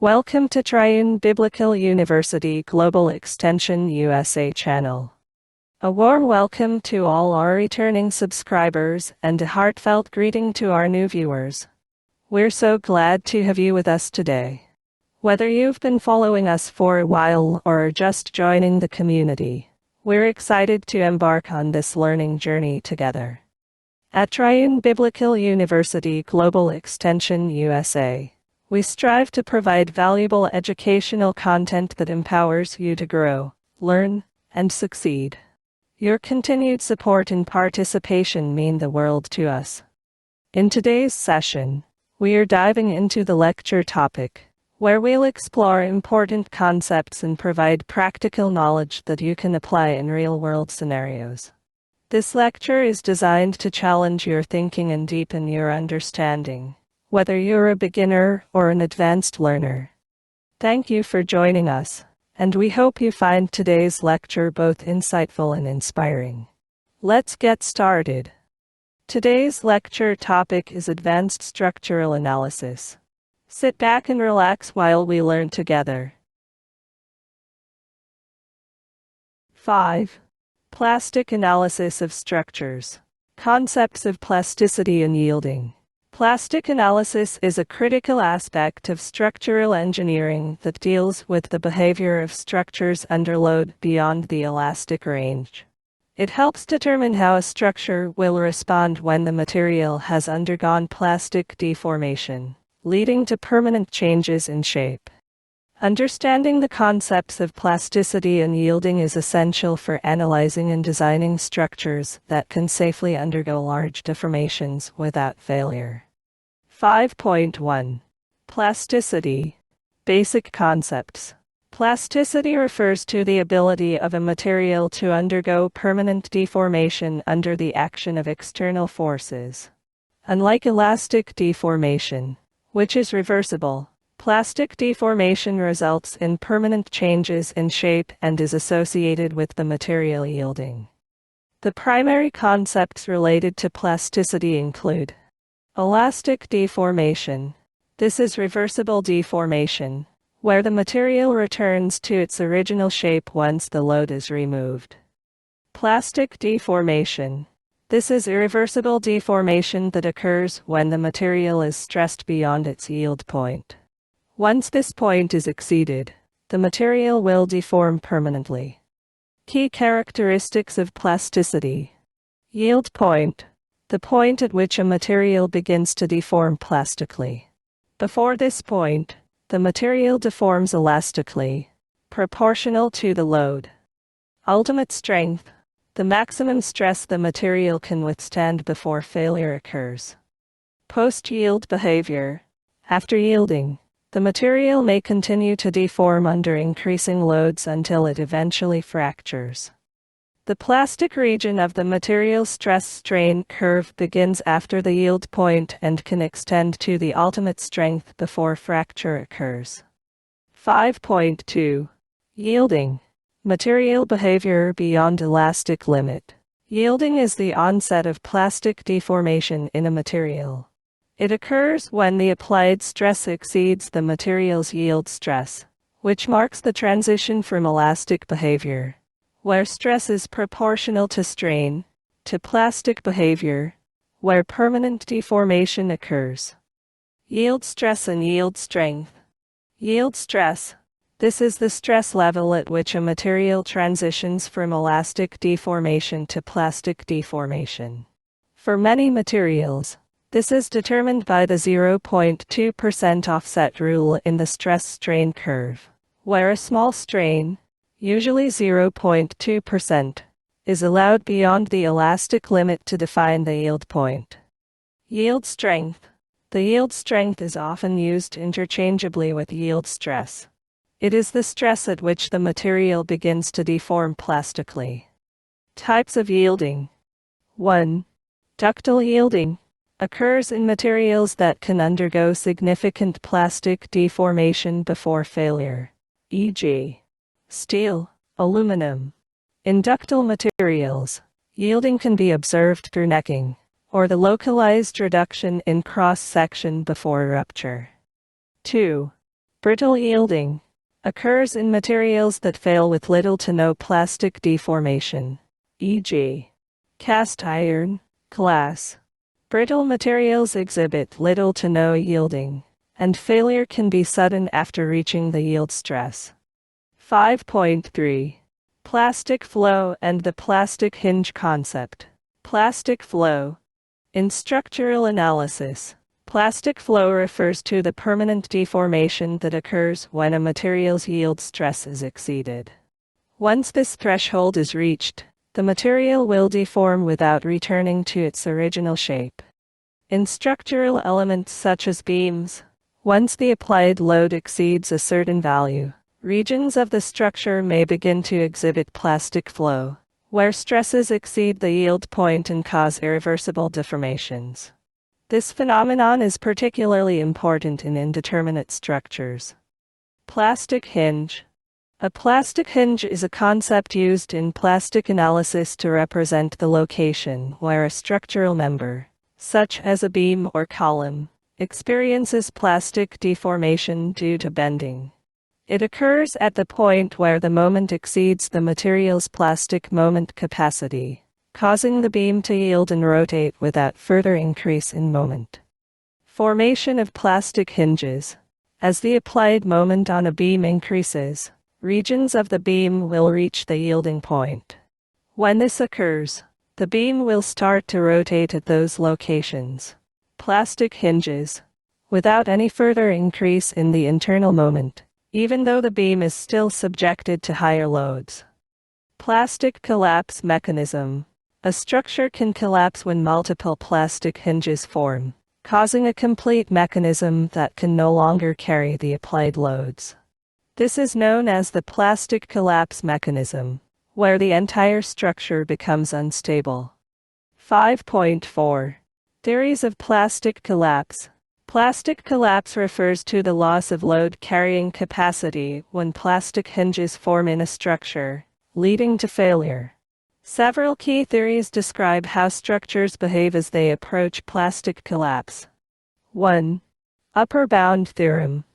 Welcome to Triune Biblical University Global Extension USA channel. A warm welcome to all our returning subscribers and a heartfelt greeting to our new viewers. We're so glad to have you with us today. Whether you've been following us for a while or are just joining the community, we're excited to embark on this learning journey together. At Triune Biblical University Global Extension USA, we strive to provide valuable educational content that empowers you to grow, learn, and succeed. Your continued support and participation mean the world to us. In today's session, we are diving into the lecture topic, where we'll explore important concepts and provide practical knowledge that you can apply in real-world scenarios. This lecture is designed to challenge your thinking and deepen your understanding, whether you're a beginner or an advanced learner. Thank you for joining us, and we hope you find today's lecture both insightful and inspiring. Let's get started. Today's lecture topic is Advanced Structural Analysis. Sit back and relax while we learn together. 5. Plastic Analysis of Structures. Concepts of plasticity and yielding. Plastic analysis is a critical aspect of structural engineering that deals with the behavior of structures under load beyond the elastic range. It helps determine how a structure will respond when the material has undergone plastic deformation, leading to permanent changes in shape. Understanding the concepts of plasticity and yielding is essential for analyzing and designing structures that can safely undergo large deformations without failure. 5.1. Plasticity. Basic concepts. Plasticity refers to the ability of a material to undergo permanent deformation under the action of external forces. Unlike elastic deformation, which is reversible, plastic deformation results in permanent changes in shape and is associated with the material yielding. The primary concepts related to plasticity include elastic deformation. This is reversible deformation, where the material returns to its original shape once the load is removed. Plastic deformation. This is irreversible deformation that occurs when the material is stressed beyond its yield point. Once this point is exceeded, the material will deform permanently. Key characteristics of plasticity. Yield point. The point at which a material begins to deform plastically. Before this point, the material deforms elastically, proportional to the load. Ultimate strength. The maximum stress the material can withstand before failure occurs. Post-yield behavior. After yielding, the material may continue to deform under increasing loads until it eventually fractures. The plastic region of the material stress-strain curve begins after the yield point and can extend to the ultimate strength before fracture occurs. 5.2. Yielding. Material behavior beyond elastic limit. Yielding is the onset of plastic deformation in a material. It occurs when the applied stress exceeds the material's yield stress, which marks the transition from elastic behavior, where stress is proportional to strain, to plastic behavior, where permanent deformation occurs. Yield stress and yield strength. Yield stress. This is the stress level at which a material transitions from elastic deformation to plastic deformation. For many materials, this is determined by the 0.2% offset rule in the stress-strain curve, where a small strain, usually 0.2%, is allowed beyond the elastic limit to define the yield point. Yield strength. The yield strength is often used interchangeably with yield stress. It is the stress at which the material begins to deform plastically. Types of yielding. 1. Ductile yielding. Occurs in materials that can undergo significant plastic deformation before failure, e.g., steel, aluminum. In ductile materials, yielding can be observed through necking, or the localized reduction in cross-section before rupture. 2. Brittle yielding occurs in materials that fail with little to no plastic deformation, e.g., cast iron, glass. Brittle materials exhibit little to no yielding, and failure can be sudden after reaching the yield stress. 5.3. Plastic flow and the plastic hinge concept. Plastic flow. In structural analysis, plastic flow refers to the permanent deformation that occurs when a material's yield stress is exceeded. Once this threshold is reached, the material will deform without returning to its original shape. In structural elements such as beams, once the applied load exceeds a certain value, regions of the structure may begin to exhibit plastic flow, where stresses exceed the yield point and cause irreversible deformations. This phenomenon is particularly important in indeterminate structures. Plastic hinge. A plastic hinge is a concept used in plastic analysis to represent the location where a structural member, such as a beam or column, experiences plastic deformation due to bending. It occurs at the point where the moment exceeds the material's plastic moment capacity, causing the beam to yield and rotate without further increase in moment. Formation of plastic hinges. As the applied moment on a beam increases, regions of the beam will reach the yielding point. When this occurs, the beam will start to rotate at those locations. Plastic hinges. Without any further increase in the internal moment, even though the beam is still subjected to higher loads. Plastic collapse mechanism. A structure can collapse when multiple plastic hinges form, causing a complete mechanism that can no longer carry the applied loads. This is known as the plastic collapse mechanism, where the entire structure becomes unstable. 5.4. Theories of plastic collapse. Plastic collapse refers to the loss of load carrying capacity when plastic hinges form in a structure, leading to failure. Several key theories describe how structures behave as they approach plastic collapse. 1. Upper bound theorem.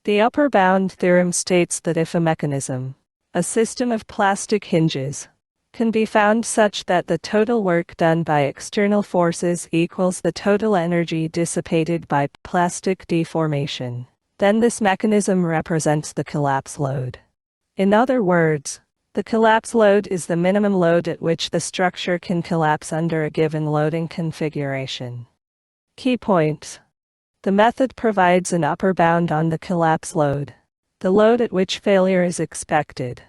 The upper bound theorem states that if a mechanism, a system of plastic hinges, can be found such that the total work done by external forces equals the total energy dissipated by plastic deformation, then this mechanism represents the collapse load. In other words, the collapse load is the minimum load at which the structure can collapse under a given loading configuration. Key points. The method provides an upper bound on the collapse load, the load at which failure is expected.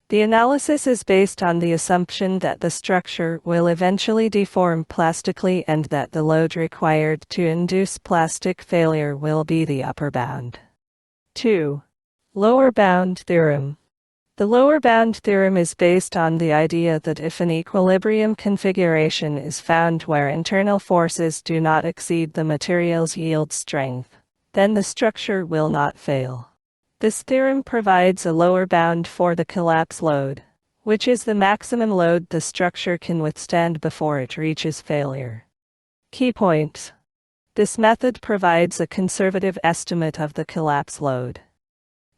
The analysis is based on the assumption that the structure will eventually deform plastically and that the load required to induce plastic failure will be the upper bound. 2. Lower bound theorem. The lower bound theorem is based on the idea that if an equilibrium configuration is found where internal forces do not exceed the material's yield strength, then the structure will not fail. This theorem provides a lower bound for the collapse load, which is the maximum load the structure can withstand before it reaches failure. Key points. This method provides a conservative estimate of the collapse load.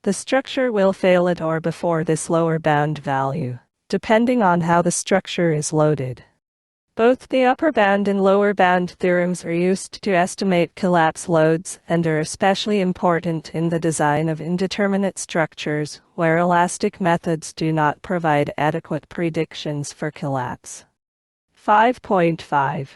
The structure will fail at or before this lower bound value, depending on how the structure is loaded. Both the upper bound and lower bound theorems are used to estimate collapse loads and are especially important in the design of indeterminate structures where elastic methods do not provide adequate predictions for collapse. 5.5.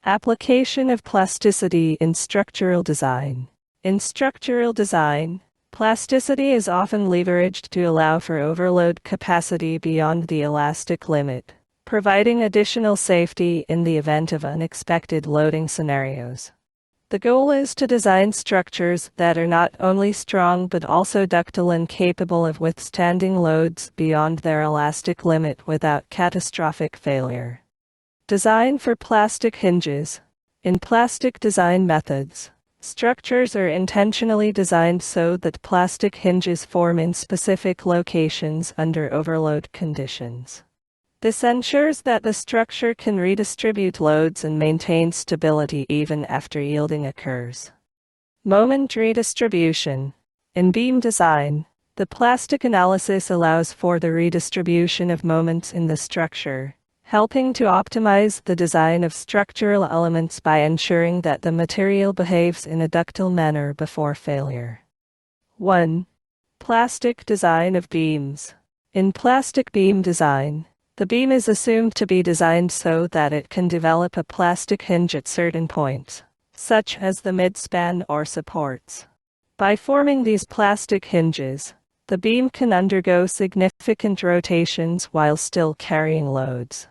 Application of plasticity in structural design. In structural design, plasticity is often leveraged to allow for overload capacity beyond the elastic limit, providing additional safety in the event of unexpected loading scenarios. The goal is to design structures that are not only strong but also ductile and capable of withstanding loads beyond their elastic limit without catastrophic failure. Design for plastic hinges. In plastic design methods, structures are intentionally designed so that plastic hinges form in specific locations under overload conditions. This ensures that the structure can redistribute loads and maintain stability even after yielding occurs. Moment redistribution. In beam design, the plastic analysis allows for the redistribution of moments in the structure, helping to optimize the design of structural elements by ensuring that the material behaves in a ductile manner before failure. 1. Plastic design of beams. In plastic beam design, the beam is assumed to be designed so that it can develop a plastic hinge at certain points, such as the midspan or supports. By forming these plastic hinges, the beam can undergo significant rotations while still carrying loads.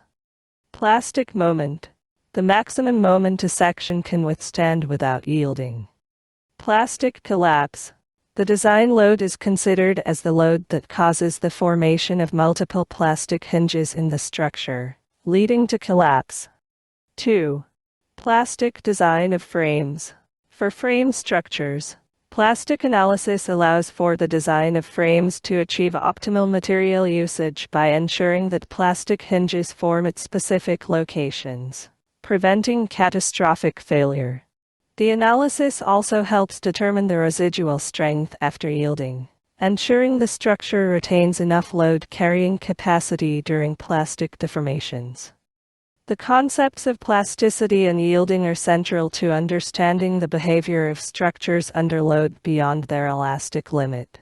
Plastic moment. The maximum moment a section can withstand without yielding. Plastic collapse. The design load is considered as the load that causes the formation of multiple plastic hinges in the structure, leading to collapse. 2. Plastic design of frames. For frame structures, plastic analysis allows for the design of frames to achieve optimal material usage by ensuring that plastic hinges form at specific locations, preventing catastrophic failure. The analysis also helps determine the residual strength after yielding, ensuring the structure retains enough load carrying capacity during plastic deformations. The concepts of plasticity and yielding are central to understanding the behavior of structures under load beyond their elastic limit.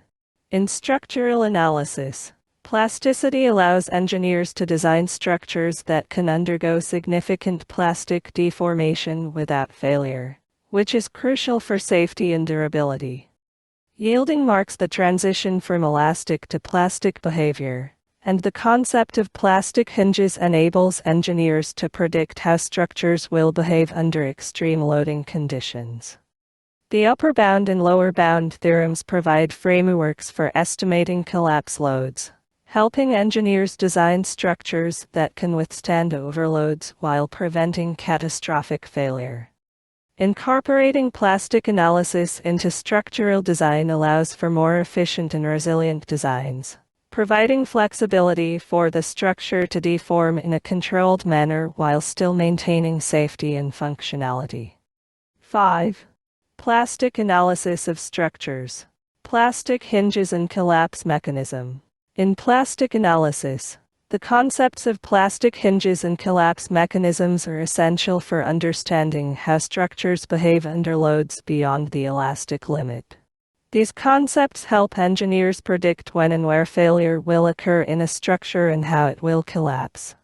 In structural analysis, plasticity allows engineers to design structures that can undergo significant plastic deformation without failure, which is crucial for safety and durability. Yielding marks the transition from elastic to plastic behavior, and the concept of plastic hinges enables engineers to predict how structures will behave under extreme loading conditions. The upper bound and lower bound theorems provide frameworks for estimating collapse loads, helping engineers design structures that can withstand overloads while preventing catastrophic failure. Incorporating plastic analysis into structural design allows for more efficient and resilient designs, providing flexibility for the structure to deform in a controlled manner while still maintaining safety and functionality. 5. Plastic analysis of structures. Plastic hinges and collapse mechanism. In plastic analysis, the concepts of plastic hinges and collapse mechanisms are essential for understanding how structures behave under loads beyond the elastic limit. These concepts help engineers predict when and where failure will occur in a structure and how it will collapse.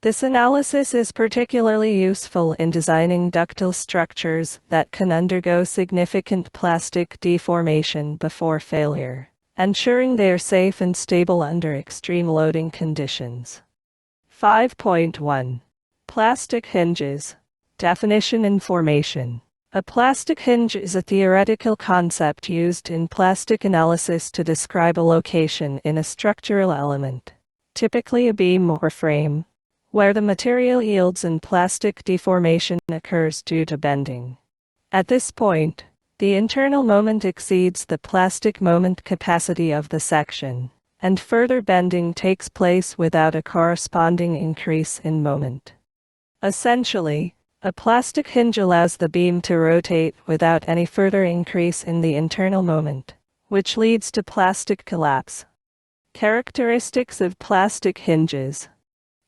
This analysis is particularly useful in designing ductile structures that can undergo significant plastic deformation before failure, ensuring they are safe and stable under extreme loading conditions. 5.1. Plastic hinges. Definition and formation. A plastic hinge is a theoretical concept used in plastic analysis to describe a location in a structural element, typically a beam or frame, where the material yields and plastic deformation occurs due to bending. At this point, the internal moment exceeds the plastic moment capacity of the section, and further bending takes place without a corresponding increase in moment. Essentially, a plastic hinge allows the beam to rotate without any further increase in the internal moment, which leads to plastic collapse. Characteristics of plastic hinges.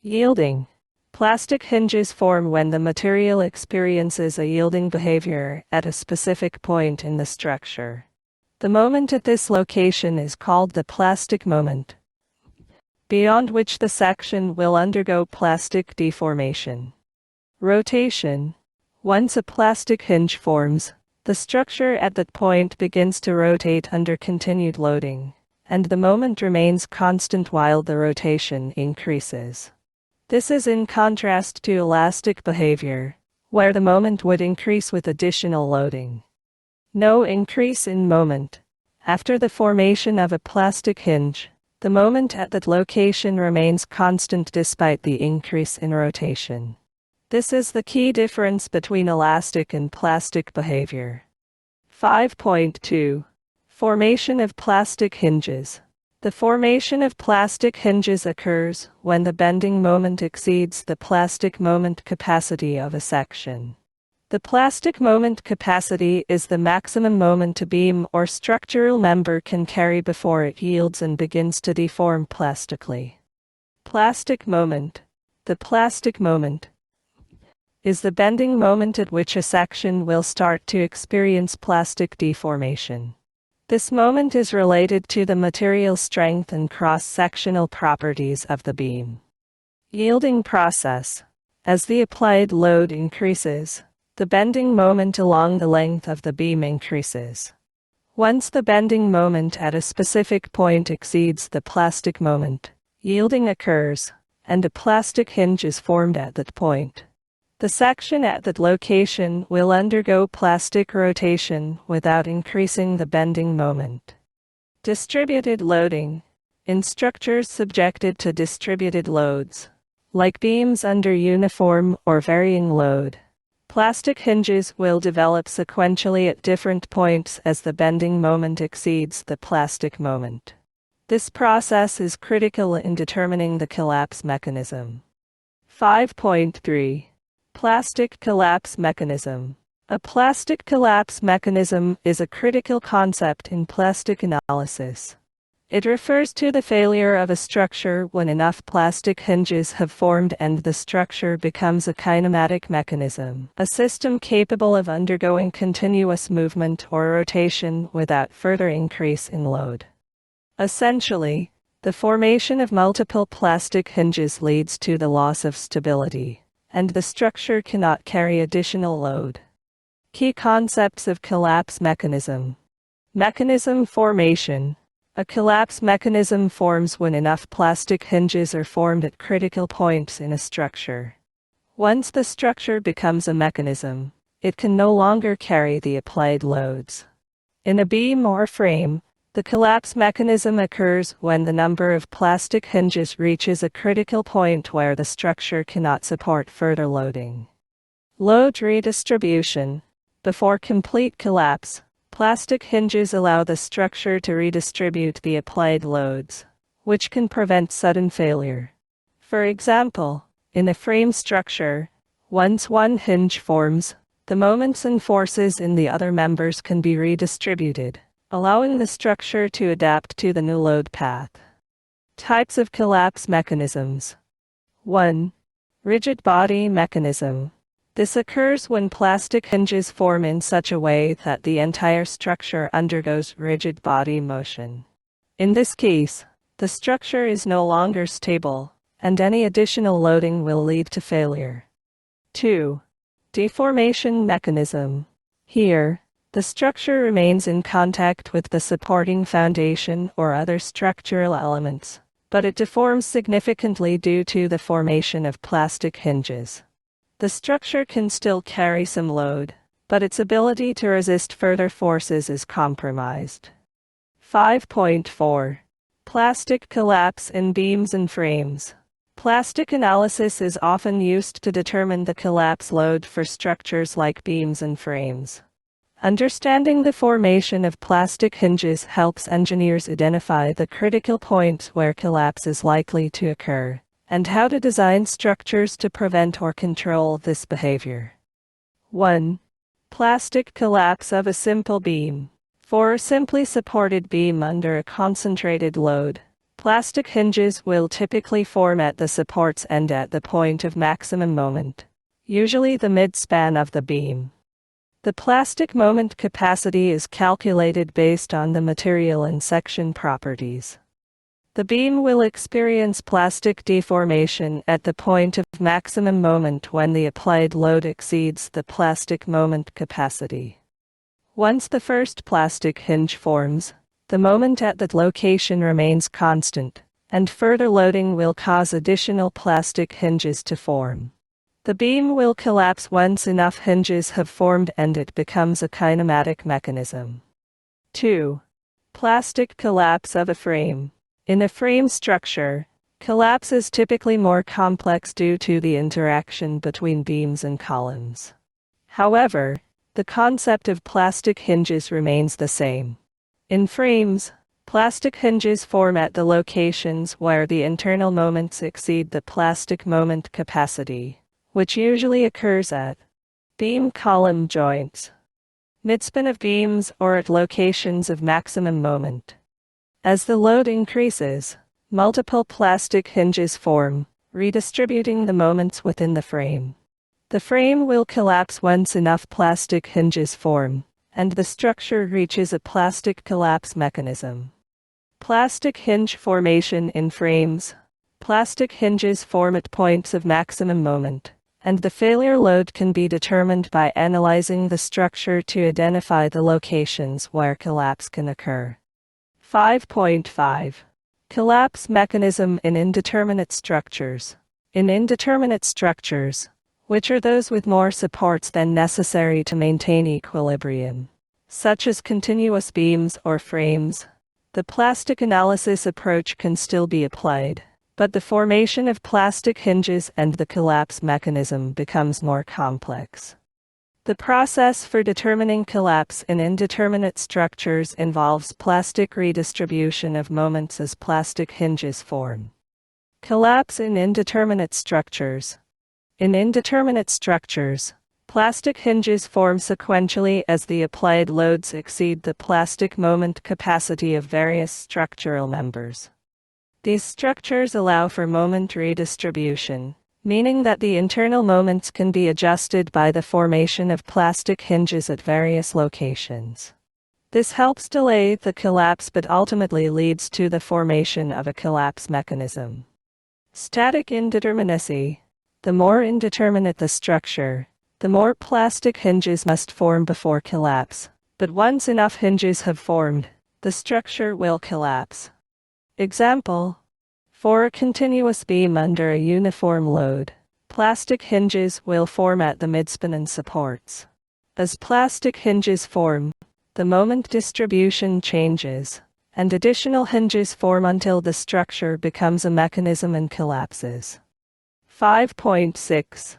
Yielding. Plastic hinges form when the material experiences a yielding behavior at a specific point in the structure. The moment at this location is called the plastic moment, beyond which the section will undergo plastic deformation. Rotation. Once a plastic hinge forms, the structure at that point begins to rotate under continued loading, and the moment remains constant while the rotation increases. This is in contrast to elastic behavior, where the moment would increase with additional loading. No increase in moment. After the formation of a plastic hinge, the moment at that location remains constant despite the increase in rotation. This is the key difference between elastic and plastic behavior. 5.2. Formation of plastic hinges. The formation of plastic hinges occurs when the bending moment exceeds the plastic moment capacity of a section. The plastic moment capacity is the maximum moment a beam or structural member can carry before it yields and begins to deform plastically. Plastic moment. The plastic moment is the bending moment at which a section will start to experience plastic deformation. This moment is related to the material strength and cross-sectional properties of the beam. Yielding process. As the applied load increases, the bending moment along the length of the beam increases. Once the bending moment at a specific point exceeds the plastic moment, yielding occurs, and a plastic hinge is formed at that point. The section at that location will undergo plastic rotation without increasing the bending moment. Distributed loading. In structures subjected to distributed loads, like beams under uniform or varying load, plastic hinges will develop sequentially at different points as the bending moment exceeds the plastic moment. This process is critical in determining the collapse mechanism. 5.3. Plastic collapse mechanism. A plastic collapse mechanism is a critical concept in plastic analysis. It refers to the failure of a structure when enough plastic hinges have formed and the structure becomes a kinematic mechanism, a system capable of undergoing continuous movement or rotation without further increase in load. Essentially, the formation of multiple plastic hinges leads to the loss of stability, and the structure cannot carry additional load. Key concepts of collapse mechanism. Mechanism formation. A collapse mechanism forms when enough plastic hinges are formed at critical points in a structure. Once the structure becomes a mechanism, it can no longer carry the applied loads. In a beam or frame, the collapse mechanism occurs when the number of plastic hinges reaches a critical point where the structure cannot support further loading. Load redistribution. Before complete collapse, plastic hinges allow the structure to redistribute the applied loads, which can prevent sudden failure. For example, in a frame structure, once one hinge forms, the moments and forces in the other members can be redistributed, allowing the structure to adapt to the new load path. Types of collapse mechanisms. 1. Rigid body mechanism. This occurs when plastic hinges form in such a way that the entire structure undergoes rigid body motion. In this case, the structure is no longer stable, and any additional loading will lead to failure. 2. Deformation mechanism. Here, the structure remains in contact with the supporting foundation or other structural elements, but it deforms significantly due to the formation of plastic hinges. The structure can still carry some load, but its ability to resist further forces is compromised. 5.4. Plastic collapse in beams and frames. Plastic analysis is often used to determine the collapse load for structures like beams and frames. Understanding the formation of plastic hinges helps engineers identify the critical point where collapse is likely to occur, and how to design structures to prevent or control this behavior. 1. Plastic collapse of a simple beam. For a simply supported beam under a concentrated load, plastic hinges will typically form at the supports and at the point of maximum moment, usually the midspan of the beam. The plastic moment capacity is calculated based on the material and section properties. The beam will experience plastic deformation at the point of maximum moment when the applied load exceeds the plastic moment capacity. Once the first plastic hinge forms, the moment at that location remains constant, and further loading will cause additional plastic hinges to form. The beam will collapse once enough hinges have formed and it becomes a kinematic mechanism. 2. Plastic collapse of a frame. In a frame structure, collapse is typically more complex due to the interaction between beams and columns. However, the concept of plastic hinges remains the same. In frames, plastic hinges form at the locations where the internal moments exceed the plastic moment capacity, which usually occurs at Beam column joints. Midspan of beams or at locations of maximum moment. As the load increases, multiple plastic hinges form, redistributing the moments within the frame. The frame will collapse once enough plastic hinges form, and the structure reaches a plastic collapse mechanism. Plastic hinge formation in frames. Plastic hinges form at points of maximum moment, and the failure load can be determined by analyzing the structure to identify the locations where collapse can occur. 5.5. Collapse mechanism in indeterminate structures. In indeterminate structures, which are those with more supports than necessary to maintain equilibrium, such as continuous beams or frames, the plastic analysis approach can still be applied, but the formation of plastic hinges and the collapse mechanism becomes more complex. The process for determining collapse in indeterminate structures involves plastic redistribution of moments as plastic hinges form. Collapse in indeterminate structures. In indeterminate structures, plastic hinges form sequentially as the applied loads exceed the plastic moment capacity of various structural members. These structures allow for moment redistribution, meaning that the internal moments can be adjusted by the formation of plastic hinges at various locations. This helps delay the collapse but ultimately leads to the formation of a collapse mechanism. Static indeterminacy. The more indeterminate the structure, the more plastic hinges must form before collapse, but once enough hinges have formed, the structure will collapse. Example: for a continuous beam under a uniform load, plastic hinges will form at the midspan and supports. As plastic hinges form, the moment distribution changes, and additional hinges form until the structure becomes a mechanism and collapses. 5.6.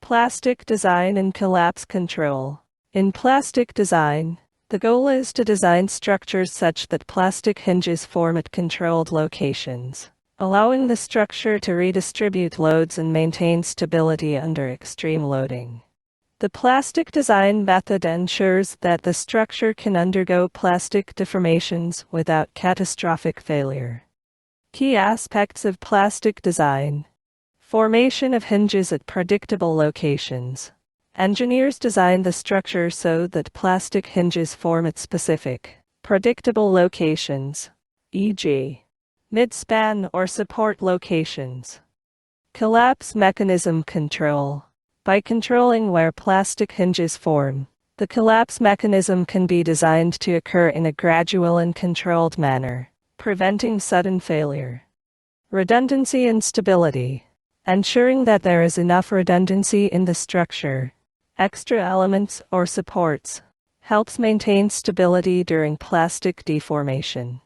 Plastic design and collapse control. In plastic design, the goal is to design structures such that plastic hinges form at controlled locations, allowing the structure to redistribute loads and maintain stability under extreme loading. The plastic design method ensures that the structure can undergo plastic deformations without catastrophic failure. Key aspects of plastic design. Formation of hinges at predictable locations. Engineers design the structure so that plastic hinges form at specific, predictable locations, e.g., midspan or support locations. Collapse mechanism control. By controlling where plastic hinges form, the collapse mechanism can be designed to occur in a gradual and controlled manner, preventing sudden failure. Redundancy and stability. Ensuring that there is enough redundancy in the structure, extra elements or supports, helps maintain stability during plastic deformation.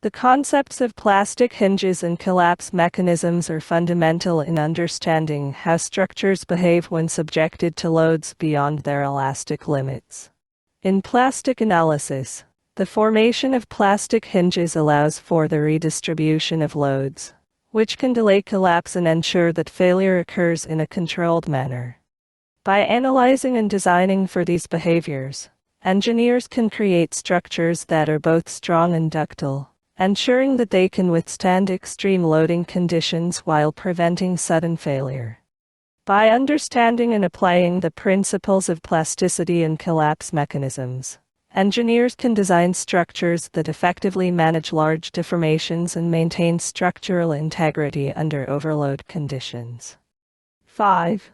The concepts of plastic hinges and collapse mechanisms are fundamental in understanding how structures behave when subjected to loads beyond their elastic limits. In plastic analysis, the formation of plastic hinges allows for the redistribution of loads, which can delay collapse and ensure that failure occurs in a controlled manner. By analyzing and designing for these behaviors, engineers can create structures that are both strong and ductile, ensuring that they can withstand extreme loading conditions while preventing sudden failure. By understanding and applying the principles of plasticity and collapse mechanisms, engineers can design structures that effectively manage large deformations and maintain structural integrity under overload conditions. 5.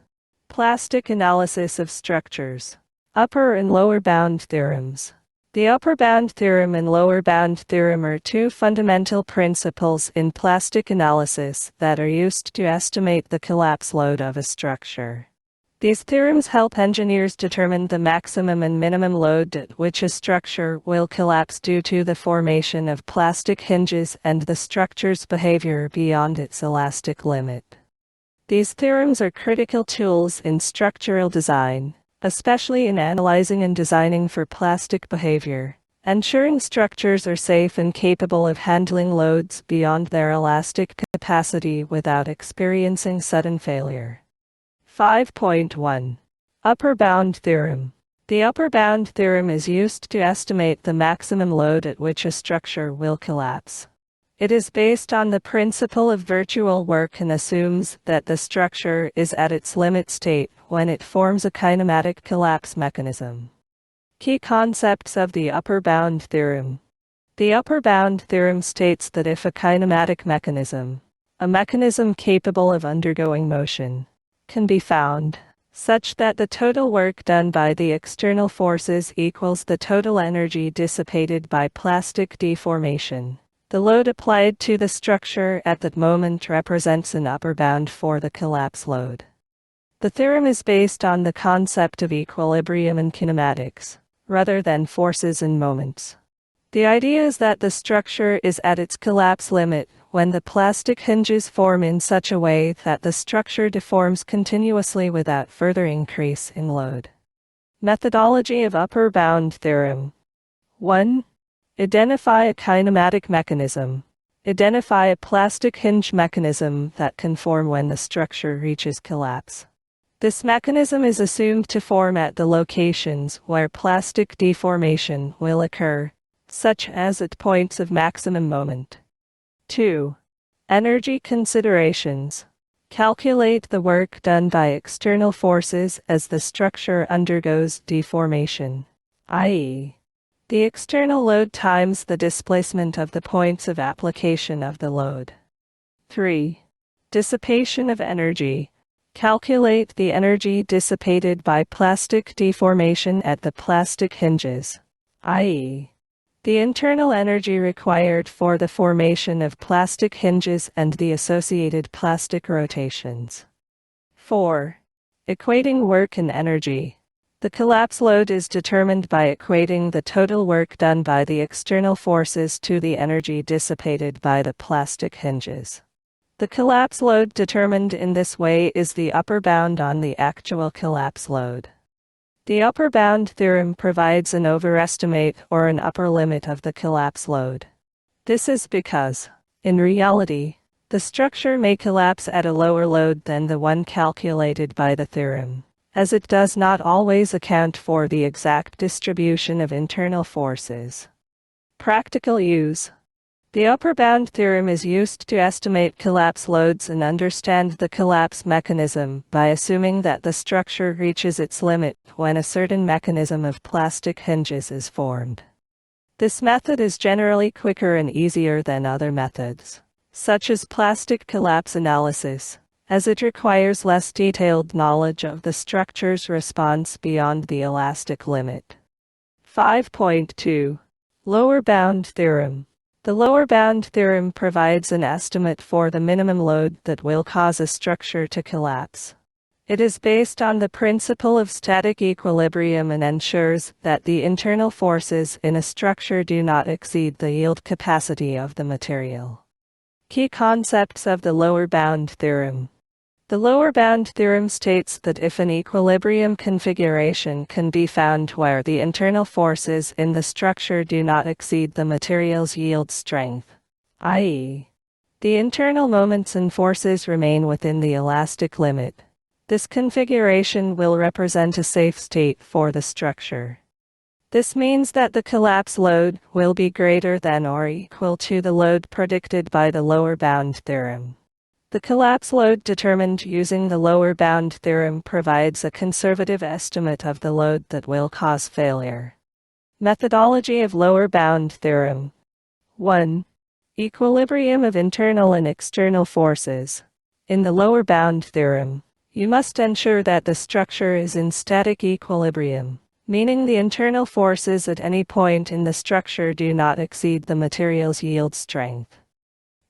Plastic analysis of structures. Upper and lower bound theorems. The upper bound theorem and lower bound theorem are two fundamental principles in plastic analysis that are used to estimate the collapse load of a structure. These theorems help engineers determine the maximum and minimum load at which a structure will collapse due to the formation of plastic hinges and the structure's behavior beyond its elastic limit. These theorems are critical tools in structural design, especially in analyzing and designing for plastic behavior, ensuring structures are safe and capable of handling loads beyond their elastic capacity without experiencing sudden failure. 5.1. Upper bound theorem. The upper bound theorem is used to estimate the maximum load at which a structure will collapse. It is based on the principle of virtual work and assumes that the structure is at its limit state when it forms a kinematic collapse mechanism. Key concepts of the upper bound theorem. The upper bound theorem states that if a kinematic mechanism, a mechanism capable of undergoing motion, can be found, such that the total work done by the external forces equals the total energy dissipated by plastic deformation, the load applied to the structure at that moment represents an upper bound for the collapse load. The theorem is based on the concept of equilibrium in kinematics, rather than forces and moments. The idea is that the structure is at its collapse limit when the plastic hinges form in such a way that the structure deforms continuously without further increase in load. Methodology of upper bound theorem. 1. Identify a kinematic mechanism. Identify a plastic hinge mechanism that can form when the structure reaches collapse. This mechanism is assumed to form at the locations where plastic deformation will occur, such as at points of maximum moment. 2. Energy considerations. Calculate the work done by external forces as the structure undergoes deformation, i.e., the external load times the displacement of the points of application of the load. 3. Dissipation of energy. Calculate the energy dissipated by plastic deformation at the plastic hinges, i.e., the internal energy required for the formation of plastic hinges and the associated plastic rotations. 4. Equating work and energy. The collapse load is determined by equating the total work done by the external forces to the energy dissipated by the plastic hinges. The collapse load determined in this way is the upper bound on the actual collapse load. The upper bound theorem provides an overestimate or an upper limit of the collapse load. This is because, in reality, the structure may collapse at a lower load than the one calculated by the theorem, as it does not always account for the exact distribution of internal forces. Practical use. The upper bound theorem is used to estimate collapse loads and understand the collapse mechanism by assuming that the structure reaches its limit when a certain mechanism of plastic hinges is formed. This method is generally quicker and easier than other methods, such as plastic collapse analysis, as it requires less detailed knowledge of the structure's response beyond the elastic limit. 5.2. Lower bound theorem. The lower bound theorem provides an estimate for the minimum load that will cause a structure to collapse. It is based on the principle of static equilibrium and ensures that the internal forces in a structure do not exceed the yield capacity of the material. Key concepts of the lower bound theorem. The lower bound theorem states that if an equilibrium configuration can be found where the internal forces in the structure do not exceed the material's yield strength, i.e., the internal moments and forces remain within the elastic limit, this configuration will represent a safe state for the structure. This means that the collapse load will be greater than or equal to the load predicted by the lower bound theorem. The collapse load determined using the lower bound theorem provides a conservative estimate of the load that will cause failure. Methodology of lower bound theorem. 1. Equilibrium of internal and external forces. In the lower bound theorem, you must ensure that the structure is in static equilibrium, meaning the internal forces at any point in the structure do not exceed the material's yield strength.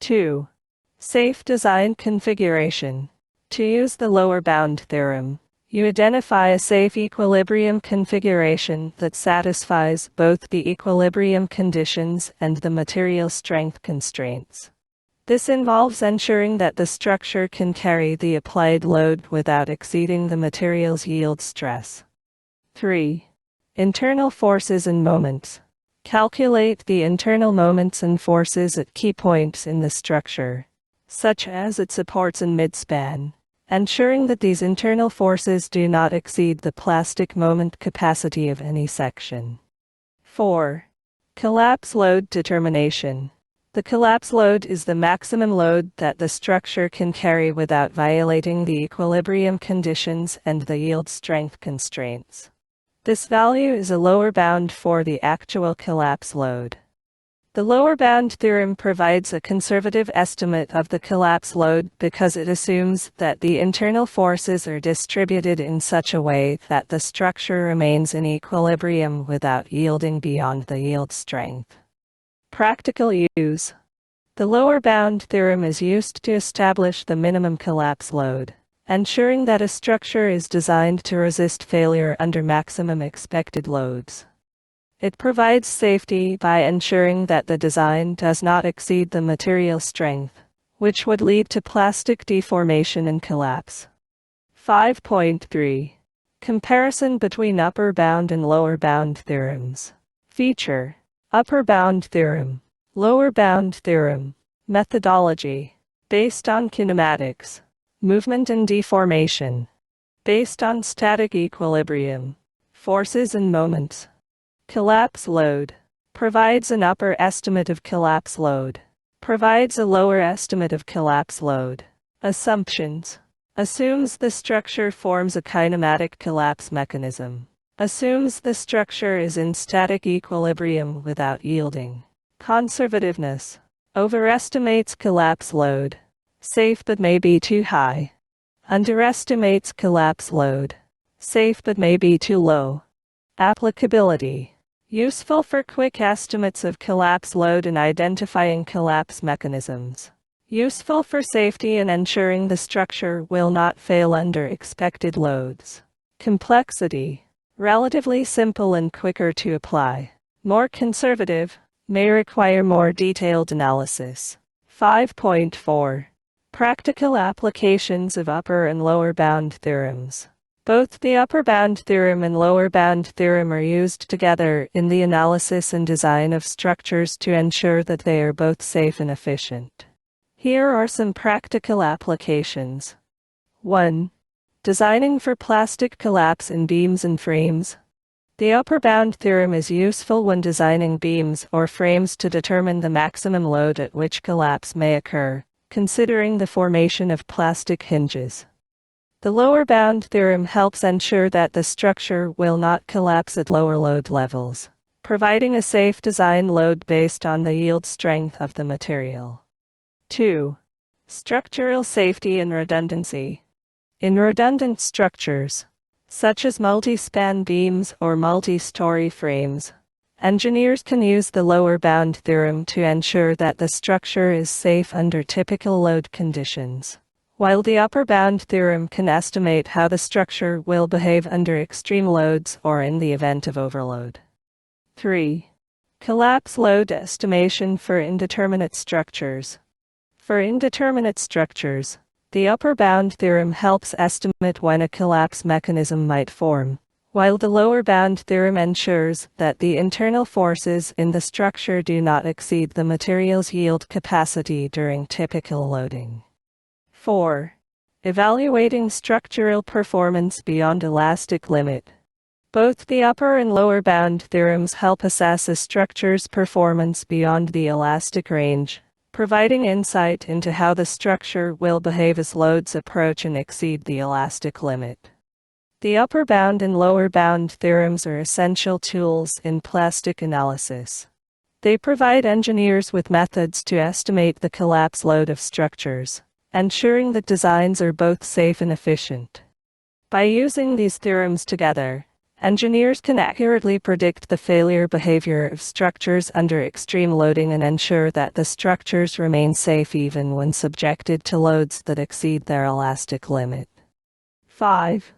2. Safe design configuration. To use the lower bound theorem, you identify a safe equilibrium configuration that satisfies both the equilibrium conditions and the material strength constraints. This involves ensuring that the structure can carry the applied load without exceeding the material's yield stress. 3. Internal forces and moments. Calculate the internal moments and forces at key points in the structure, such as at supports and midspan, ensuring that these internal forces do not exceed the plastic moment capacity of any section. 4. Collapse load determination. The collapse load is the maximum load that the structure can carry without violating the equilibrium conditions and the yield strength constraints. This value is a lower bound for the actual collapse load. The lower bound theorem provides a conservative estimate of the collapse load because it assumes that the internal forces are distributed in such a way that the structure remains in equilibrium without yielding beyond the yield strength. Practical use. The lower bound theorem is used to establish the minimum collapse load, ensuring that a structure is designed to resist failure under maximum expected loads. It provides safety by ensuring that the design does not exceed the material strength, which would lead to plastic deformation and collapse. 5.3. Comparison between upper bound and lower bound theorems. Feature: upper bound theorem, lower bound theorem. Methodology: based on kinematics, movement and deformation. Based on static equilibrium, forces and moments. Collapse load: provides an upper estimate of collapse load. Provides a lower estimate of collapse load. Assumptions: assumes the structure forms a kinematic collapse mechanism. Assumes the structure is in static equilibrium without yielding. Conservativeness: overestimates collapse load. Safe but may be too high. Underestimates collapse load. Safe but may be too low. Applicability: useful for quick estimates of collapse load and identifying collapse mechanisms. Useful for safety and ensuring the structure will not fail under expected loads. Complexity: relatively simple and quicker to apply. More conservative, may require more detailed analysis. 5.4. Practical applications of upper and lower bound theorems. Both the upper bound theorem and lower bound theorem are used together in the analysis and design of structures to ensure that they are both safe and efficient. Here are some practical applications. 1. Designing for plastic collapse in beams and frames. The upper bound theorem is useful when designing beams or frames to determine the maximum load at which collapse may occur, considering the formation of plastic hinges. The lower bound theorem helps ensure that the structure will not collapse at lower load levels, providing a safe design load based on the yield strength of the material. 2. Structural safety and redundancy. In redundant structures, such as multi-span beams or multi-story frames, engineers can use the lower bound theorem to ensure that the structure is safe under typical load conditions, while the upper bound theorem can estimate how the structure will behave under extreme loads or in the event of overload. 3. Collapse load estimation for indeterminate structures. For indeterminate structures, the upper bound theorem helps estimate when a collapse mechanism might form, while the lower bound theorem ensures that the internal forces in the structure do not exceed the material's yield capacity during typical loading. 4. Evaluating structural performance beyond elastic limit. Both the upper and lower bound theorems help assess a structure's performance beyond the elastic range, providing insight into how the structure will behave as loads approach and exceed the elastic limit. The upper bound and lower bound theorems are essential tools in plastic analysis. They provide engineers with methods to estimate the collapse load of structures, ensuring that designs are both safe and efficient. By using these theorems together, engineers can accurately predict the failure behavior of structures under extreme loading and ensure that the structures remain safe even when subjected to loads that exceed their elastic limit. 5.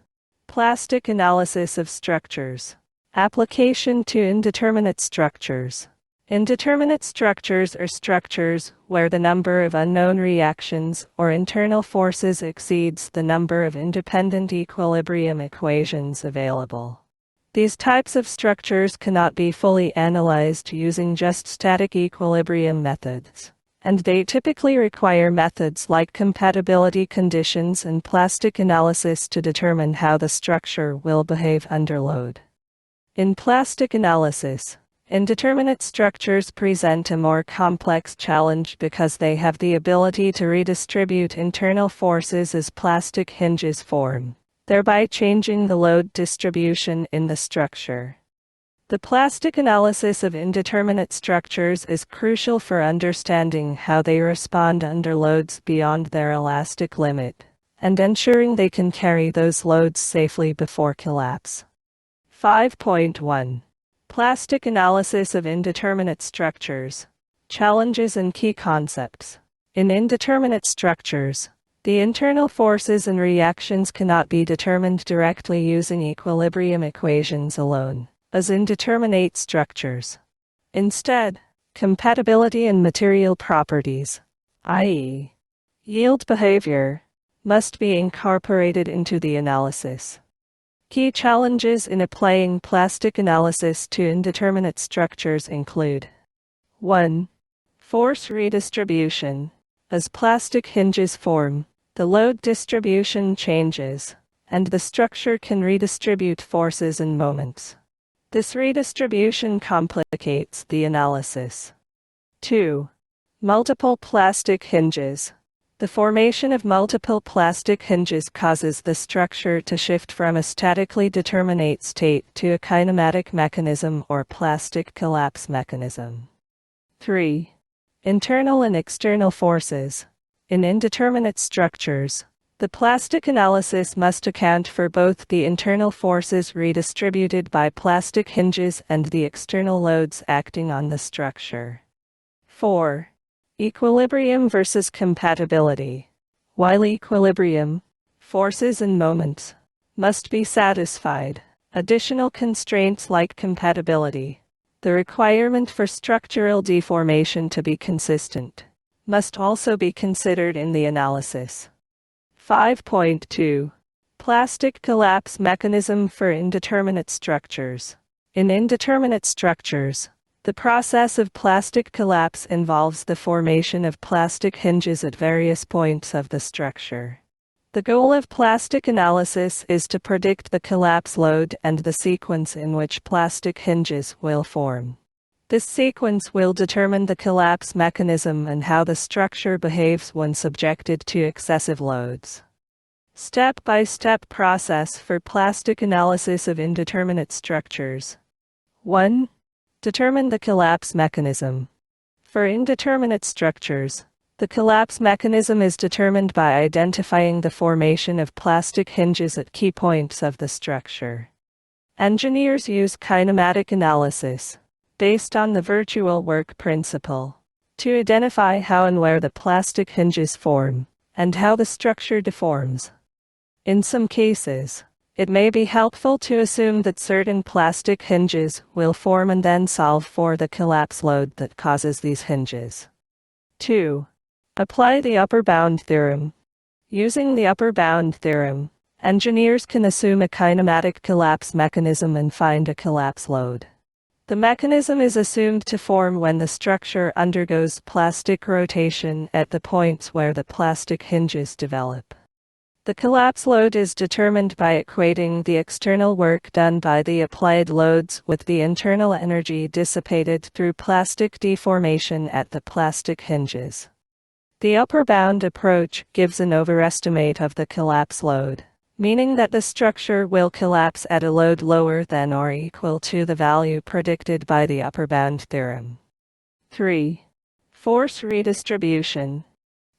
Plastic analysis of structures. Application to indeterminate structures. Indeterminate structures are structures where the number of unknown reactions or internal forces exceeds the number of independent equilibrium equations available. These types of structures cannot be fully analyzed using just static equilibrium methods. and they typically require methods like compatibility conditions and plastic analysis to determine how the structure will behave under load. In plastic analysis, indeterminate structures present a more complex challenge because they have the ability to redistribute internal forces as plastic hinges form, thereby changing the load distribution in the structure. The plastic analysis of indeterminate structures is crucial for understanding how they respond under loads beyond their elastic limit, and ensuring they can carry those loads safely before collapse. 5.1. Plastic analysis of indeterminate structures. Challenges and key concepts. In indeterminate structures, the internal forces and reactions cannot be determined directly using equilibrium equations alone, as indeterminate structures. Instead, compatibility and material properties, i.e., yield behavior, must be incorporated into the analysis. Key challenges in applying plastic analysis to indeterminate structures include: 1. Force redistribution. As plastic hinges form, the load distribution changes, and the structure can redistribute forces and moments. This redistribution complicates the analysis. 2. Multiple plastic hinges. The formation of multiple plastic hinges causes the structure to shift from a statically determinate state to a kinematic mechanism or plastic collapse mechanism. 3. Internal and external forces. In indeterminate structures, the plastic analysis must account for both the internal forces redistributed by plastic hinges and the external loads acting on the structure. 4. Equilibrium versus compatibility. While equilibrium, forces and moments, must be satisfied, additional constraints like compatibility, the requirement for structural deformation to be consistent, must also be considered in the analysis. 5.2. Plastic collapse mechanism for indeterminate structures. In indeterminate structures, the process of plastic collapse involves the formation of plastic hinges at various points of the structure. The goal of plastic analysis is to predict the collapse load and the sequence in which plastic hinges will form. This sequence will determine the collapse mechanism and how the structure behaves when subjected to excessive loads. Step-by-step process for plastic analysis of indeterminate structures. 1. Determine the collapse mechanism. For indeterminate structures, the collapse mechanism is determined by identifying the formation of plastic hinges at key points of the structure. Engineers use kinematic analysis, based on the virtual work principle, to identify how and where the plastic hinges form, and how the structure deforms. In some cases, it may be helpful to assume that certain plastic hinges will form and then solve for the collapse load that causes these hinges. 2. Apply the upper bound theorem. Using the upper bound theorem, engineers can assume a kinematic collapse mechanism and find a collapse load. The mechanism is assumed to form when the structure undergoes plastic rotation at the points where the plastic hinges develop. The collapse load is determined by equating the external work done by the applied loads with the internal energy dissipated through plastic deformation at the plastic hinges. The upper bound approach gives an overestimate of the collapse load, meaning that the structure will collapse at a load lower than or equal to the value predicted by the upper bound theorem. 3. Force redistribution.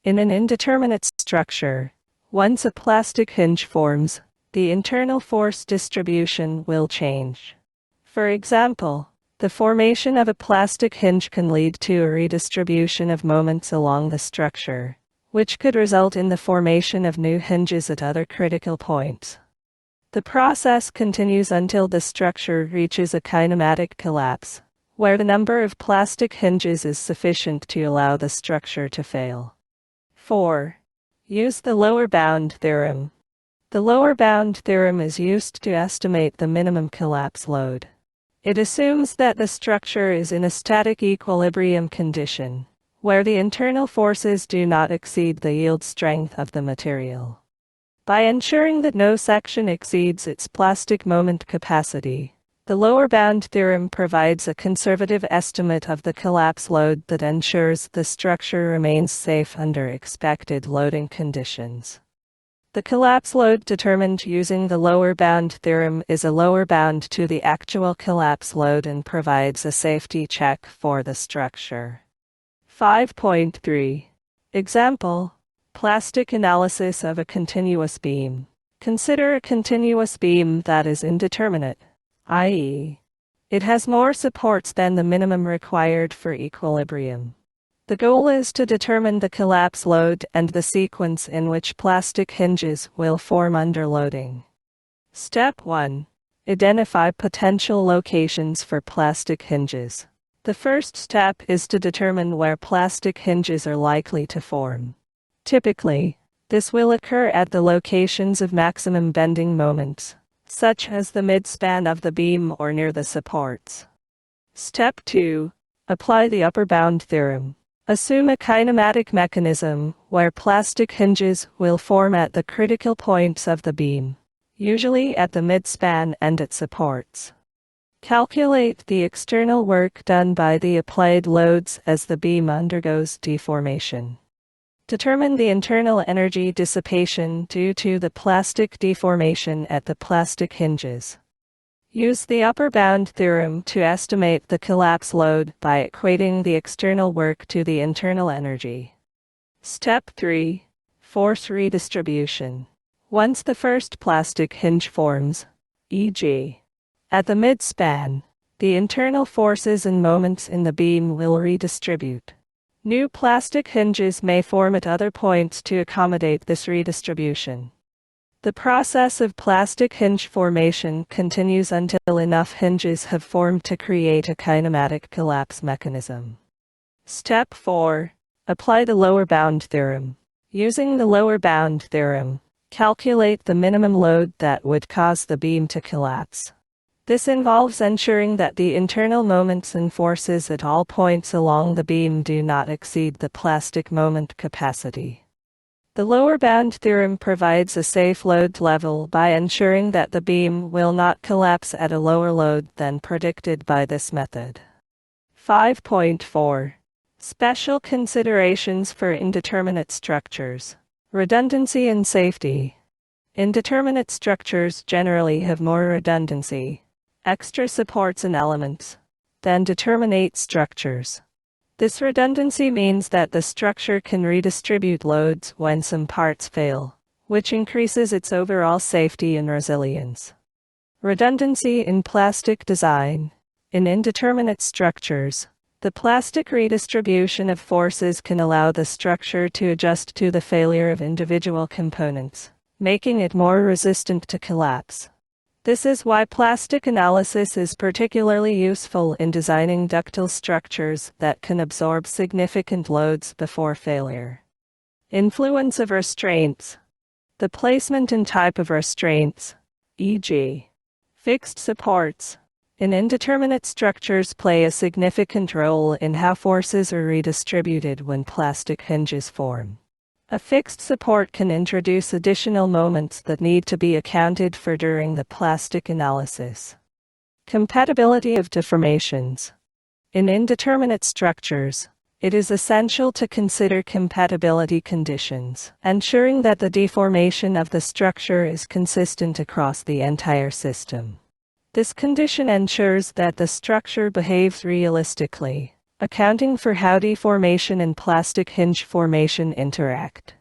In an indeterminate structure, once a plastic hinge forms, the internal force distribution will change. For example, the formation of a plastic hinge can lead to a redistribution of moments along the structure, which could result in the formation of new hinges at other critical points. The process continues until the structure reaches a kinematic collapse, where the number of plastic hinges is sufficient to allow the structure to fail. 4. Use the lower bound theorem. The lower bound theorem is used to estimate the minimum collapse load. It assumes that the structure is in a static equilibrium condition, where the internal forces do not exceed the yield strength of the material. By ensuring that no section exceeds its plastic moment capacity, the lower bound theorem provides a conservative estimate of the collapse load that ensures the structure remains safe under expected loading conditions. The collapse load determined using the lower bound theorem is a lower bound to the actual collapse load and provides a safety check for the structure. 5.3. Example: plastic analysis of a continuous beam. Consider a continuous beam that is indeterminate, i.e., it has more supports than the minimum required for equilibrium. The goal is to determine the collapse load and the sequence in which plastic hinges will form under loading. Step 1. Identify potential locations for plastic hinges. The first step is to determine where plastic hinges are likely to form. Typically, this will occur at the locations of maximum bending moments, such as the midspan of the beam or near the supports. Step 2. Apply the upper bound theorem. Assume a kinematic mechanism where plastic hinges will form at the critical points of the beam, usually at the midspan and at supports. Calculate the external work done by the applied loads as the beam undergoes deformation. Determine the internal energy dissipation due to the plastic deformation at the plastic hinges. Use the upper bound theorem to estimate the collapse load by equating the external work to the internal energy. Step 3. Force redistribution. Once the first plastic hinge forms, e.g., at the midspan, the internal forces and moments in the beam will redistribute. New plastic hinges may form at other points to accommodate this redistribution. The process of plastic hinge formation continues until enough hinges have formed to create a kinematic collapse mechanism. Step 4. Apply the lower bound theorem. Using the lower bound theorem, calculate the minimum load that would cause the beam to collapse. This involves ensuring that the internal moments and forces at all points along the beam do not exceed the plastic moment capacity. The lower bound theorem provides a safe load level by ensuring that the beam will not collapse at a lower load than predicted by this method. 5.4. Special considerations for indeterminate structures. Redundancy and safety. Indeterminate structures generally have more redundancy, extra supports and elements, than determinate structures. This redundancy means that the structure can redistribute loads when some parts fail, which increases its overall safety and resilience. Redundancy in plastic design. In indeterminate structures, the plastic redistribution of forces can allow the structure to adjust to the failure of individual components, making it more resistant to collapse. This is why plastic analysis is particularly useful in designing ductile structures that can absorb significant loads before failure. Influence of restraints. The placement and type of restraints, e.g., fixed supports, in indeterminate structures play a significant role in how forces are redistributed when plastic hinges form. A fixed support can introduce additional moments that need to be accounted for during the plastic analysis. Compatibility of deformations. In indeterminate structures, it is essential to consider compatibility conditions, ensuring that the deformation of the structure is consistent across the entire system. This condition ensures that the structure behaves realistically, accounting for how deformation and plastic hinge formation interact.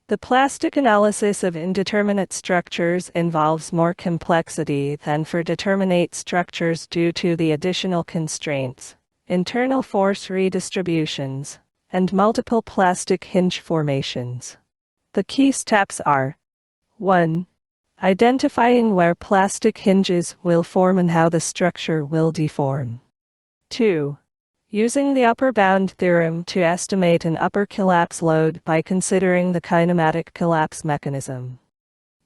The plastic analysis of indeterminate structures involves more complexity than for determinate structures due to the additional constraints, internal force redistributions, and multiple plastic hinge formations. The key steps are: 1. Identifying where plastic hinges will form and how the structure will deform. 2. Using the upper bound theorem to estimate an upper collapse load by considering the kinematic collapse mechanism.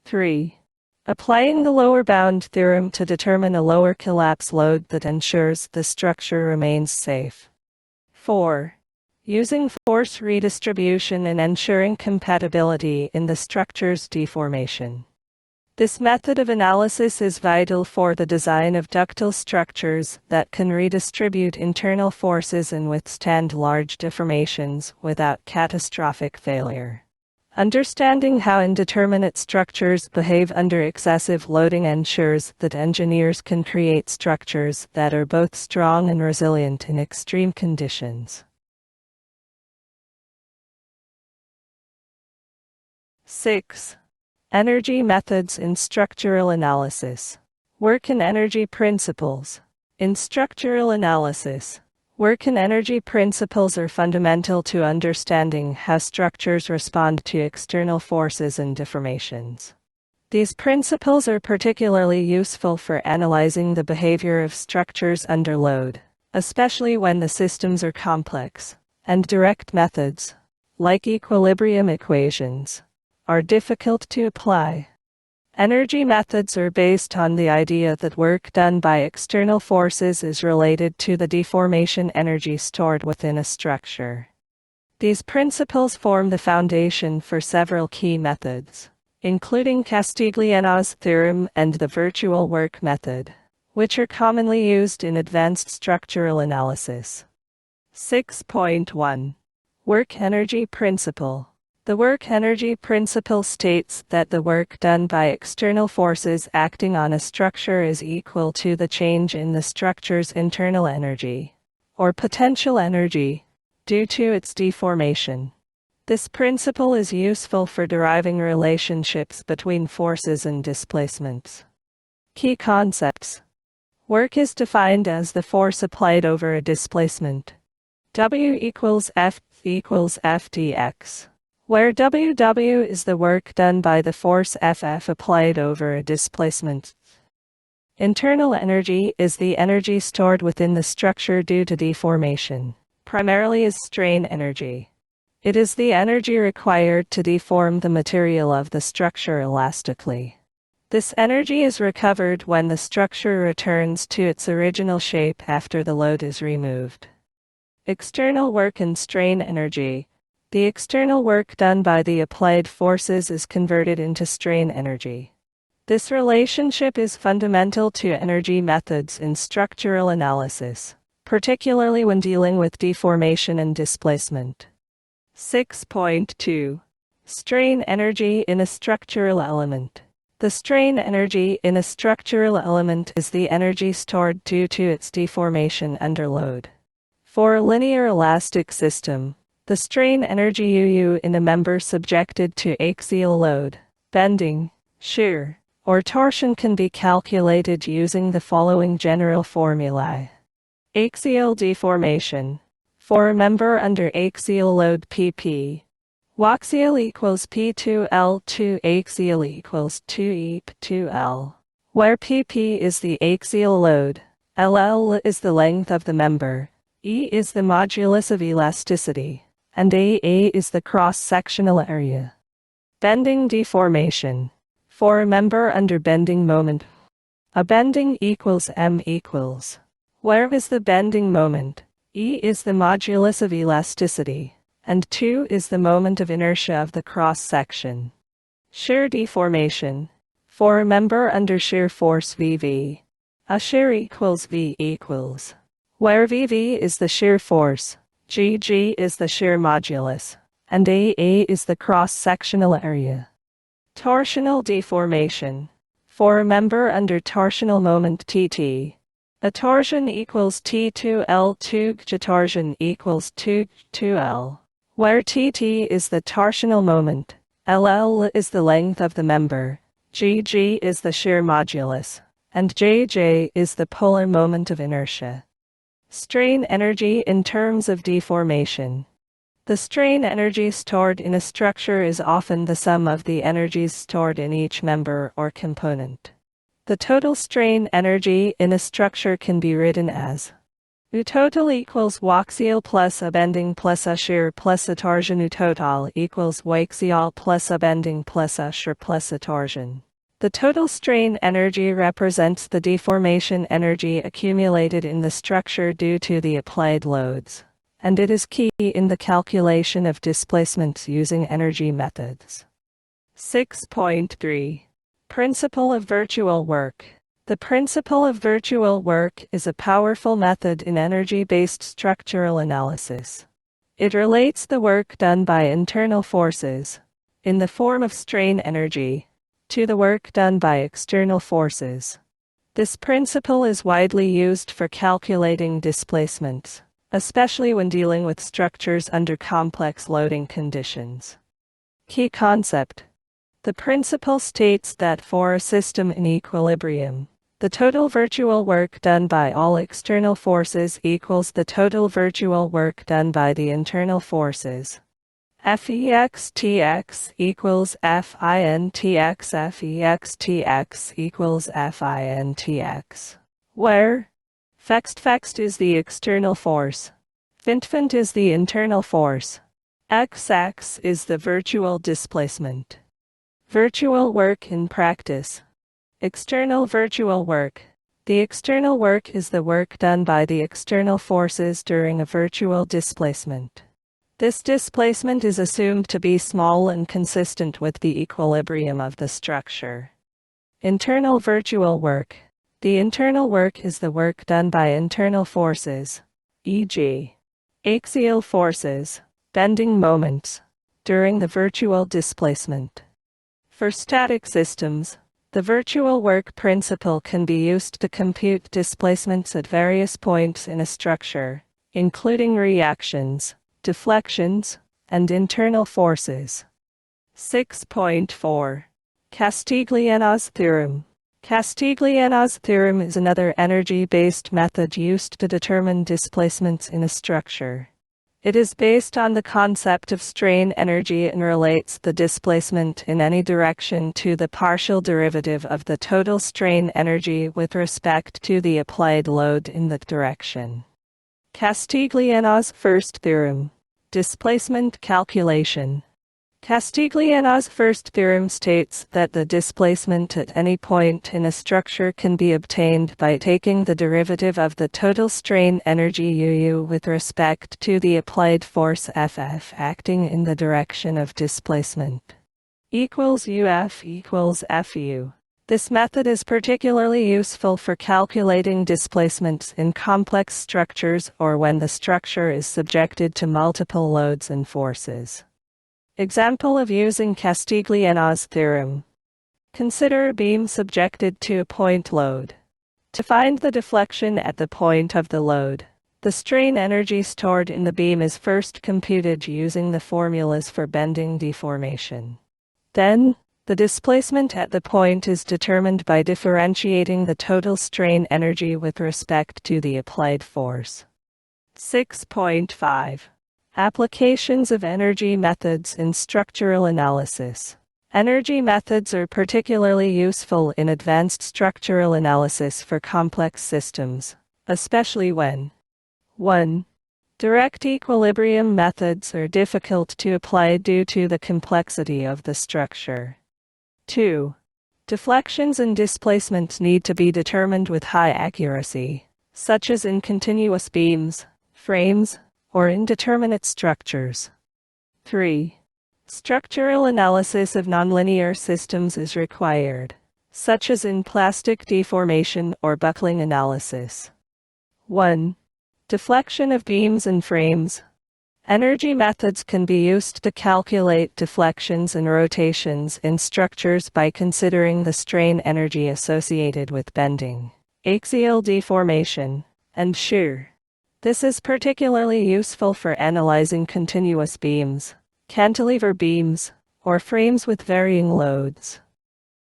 3. Applying the lower bound theorem to determine a lower collapse load that ensures the structure remains safe. 4. using force redistribution and ensuring compatibility in the structure's deformation. This method of analysis is vital for the design of ductile structures that can redistribute internal forces and withstand large deformations without catastrophic failure. Understanding how indeterminate structures behave under excessive loading ensures that engineers can create structures that are both strong and resilient in extreme conditions. 6. Energy methods in structural analysis. Work and energy principles. In structural analysis, work and energy principles are fundamental to understanding how structures respond to external forces and deformations. These principles are particularly useful for analyzing the behavior of structures under load, especially when the systems are complex, and direct methods, like equilibrium equations, are difficult to apply. Energy methods are based on the idea that work done by external forces is related to the deformation energy stored within a structure. These principles form the foundation for several key methods, including Castigliano's theorem and the virtual work method, which are commonly used in advanced structural analysis. 6.1. Work energy principle. The work energy principle states that the work done by external forces acting on a structure is equal to the change in the structure's internal energy, or potential energy, due to its deformation. This principle is useful for deriving relationships between forces and displacements. Key concepts. Work is defined as the force applied over a displacement. W equals F equals F dx, where WW is the work done by the force FF applied over a displacement. Internal energy is the energy stored within the structure due to deformation, primarily as strain energy. It is the energy required to deform the material of the structure elastically. This energy is recovered when the structure returns to its original shape after the load is removed. External work and strain energy. The external work done by the applied forces is converted into strain energy. This relationship is fundamental to energy methods in structural analysis, particularly when dealing with deformation and displacement. 6.2. Strain energy in a structural element. The strain energy in a structural element is the energy stored due to its deformation under load. For a linear elastic system, the strain energy UU in a member subjected to axial load, bending, shear, or torsion can be calculated using the following general formulae. Axial deformation. For a member under axial load PP, Waxial equals P2L2 axial equals 2E2L, where PP is the axial load, LL is the length of the member, E is the modulus of elasticity, and AA is the cross-sectional area. Bending deformation. For a member under bending moment, a bending equals M equals. Where is the bending moment? E is the modulus of elasticity, and 2 is the moment of inertia of the cross-section. Shear deformation. For a member under shear force VV, a shear equals V equals. Where VV is the shear force, GG is the shear modulus, and AA is the cross-sectional area. Torsional deformation. For a member under torsional moment TT, a torsion equals T2L2 G torsion equals 2L, where TT is the torsional moment, LL is the length of the member, GG is the shear modulus, and JJ is the polar moment of inertia. Strain energy in terms of deformation. The strain energy stored in a structure is often the sum of the energies stored in each member or component. The total strain energy in a structure can be written as U total equals waxial plus a bending plus a shear plus a torsion. U total equals waxial plus a bending plus a shear plus a torsion. The total strain energy represents the deformation energy accumulated in the structure due to the applied loads, and it is key in the calculation of displacements using energy methods. 6.3. Principle of virtual work. The principle of virtual work is a powerful method in energy-based structural analysis. It relates the work done by internal forces, in the form of strain energy, to the work done by external forces. This principle is widely used for calculating displacements, especially when dealing with structures under complex loading conditions. Key concept. The principle states that for a system in equilibrium, the total virtual work done by all external forces equals the total virtual work done by the internal forces. Fextx equals Fintx. Fextx equals Fintx. Where Fext is the external force, Fint is the internal force, Xx is the virtual displacement. Virtual work in practice. External virtual work. The external work is the work done by the external forces during a virtual displacement. This displacement is assumed to be small and consistent with the equilibrium of the structure. Internal virtual work. The internal work is the work done by internal forces, e.g., axial forces, bending moments, during the virtual displacement. For static systems, the virtual work principle can be used to compute displacements at various points in a structure, including reactions, deflections, and internal forces. 6.4. Castigliano's theorem. Castigliano's theorem is another energy-based method used to determine displacements in a structure. It is based on the concept of strain energy and relates the displacement in any direction to the partial derivative of the total strain energy with respect to the applied load in that direction. Castigliano's first theorem. Displacement calculation. Castigliano's first theorem states that the displacement at any point in a structure can be obtained by taking the derivative of the total strain energy UU with respect to the applied force FF acting in the direction of displacement. Equals UF equals FU. This method is particularly useful for calculating displacements in complex structures or when the structure is subjected to multiple loads and forces. Example of using Castigliano's theorem. Consider a beam subjected to a point load. To find the deflection at the point of the load, the strain energy stored in the beam is first computed using the formulas for bending deformation. Then, the displacement at the point is determined by differentiating the total strain energy with respect to the applied force. 6.5. Applications of energy methods in structural analysis. Energy methods are particularly useful in advanced structural analysis for complex systems, especially when 1. Direct equilibrium methods are difficult to apply due to the complexity of the structure. 2. Deflections and displacements need to be determined with high accuracy, such as in continuous beams, frames, or indeterminate structures. 3. Structural analysis of nonlinear systems is required, such as in plastic deformation or buckling analysis. 1. Deflection of beams and frames. Energy methods can be used to calculate deflections and rotations in structures by considering the strain energy associated with bending, axial deformation, and shear. This is particularly useful for analyzing continuous beams, cantilever beams, or frames with varying loads.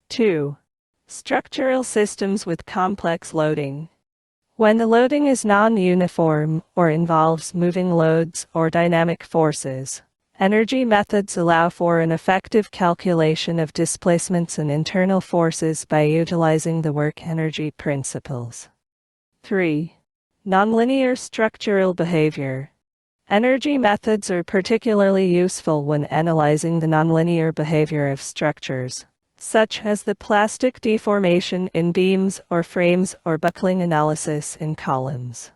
2. Structural systems with complex loading. When the loading is non-uniform or involves moving loads or dynamic forces, energy methods allow for an effective calculation of displacements and internal forces by utilizing the work energy principles. 3. Nonlinear structural behavior. Energy methods are particularly useful when analyzing the nonlinear behavior of structures, such as the plastic deformation in beams or frames or buckling analysis in columns.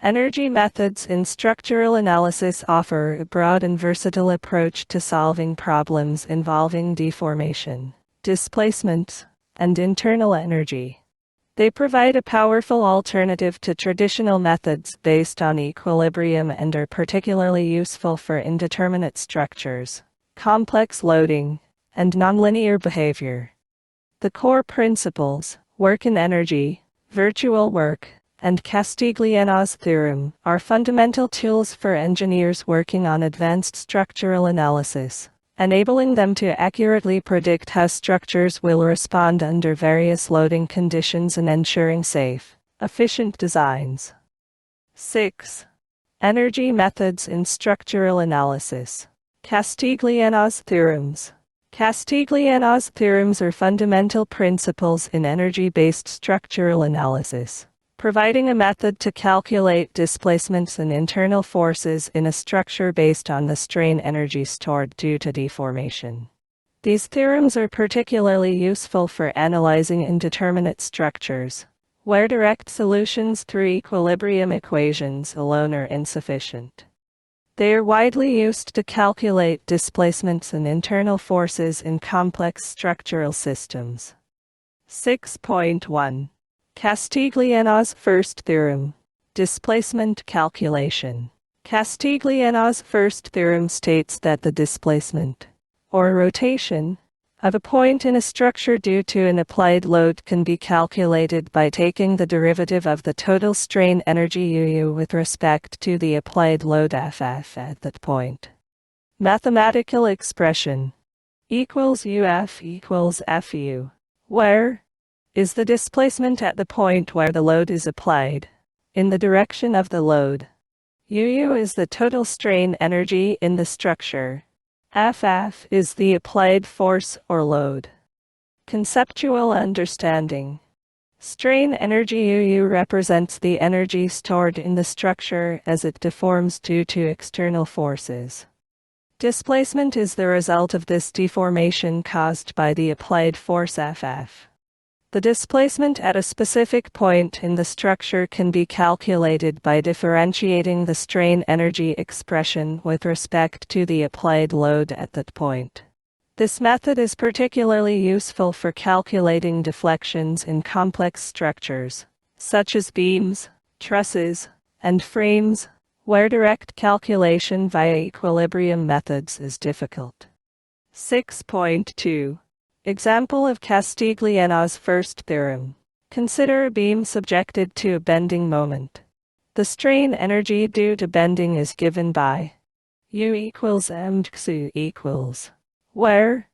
Energy methods in structural analysis offer a broad and versatile approach to solving problems involving deformation, displacement, and internal energy. They provide a powerful alternative to traditional methods based on equilibrium and are particularly useful for indeterminate structures, complex loading, and nonlinear behavior. The core principles, work and energy, virtual work, and Castigliano's theorem are fundamental tools for engineers working on advanced structural analysis, enabling them to accurately predict how structures will respond under various loading conditions and ensuring safe, efficient designs. 6. Energy methods in structural analysis. Castigliano's theorems. Castigliano's theorems are fundamental principles in energy-based structural analysis, providing a method to calculate displacements and internal forces in a structure based on the strain energy stored due to deformation. These theorems are particularly useful for analyzing indeterminate structures, where direct solutions through equilibrium equations alone are insufficient. They are widely used to calculate displacements and internal forces in complex structural systems. 6.1. Castigliano's first theorem. Displacement calculation. Castigliano's first theorem states that the displacement, or rotation, of a point in a structure due to an applied load can be calculated by taking the derivative of the total strain energy UU with respect to the applied load FF at that point. Mathematical expression equals UF equals FU, where is the displacement at the point where the load is applied, in the direction of the load. UU is the total strain energy in the structure. FF is the applied force or load. Conceptual understanding. Strain energy UU represents the energy stored in the structure as it deforms due to external forces. Displacement is the result of this deformation caused by the applied force FF. The displacement at a specific point in the structure can be calculated by differentiating the strain energy expression with respect to the applied load at that point. This method is particularly useful for calculating deflections in complex structures, such as beams, trusses, and frames, where direct calculation via equilibrium methods is difficult. 6.2. Example of Castigliano's first theorem. Consider a beam subjected to a bending moment. The strain energy due to bending is given by U equals mxu equals, where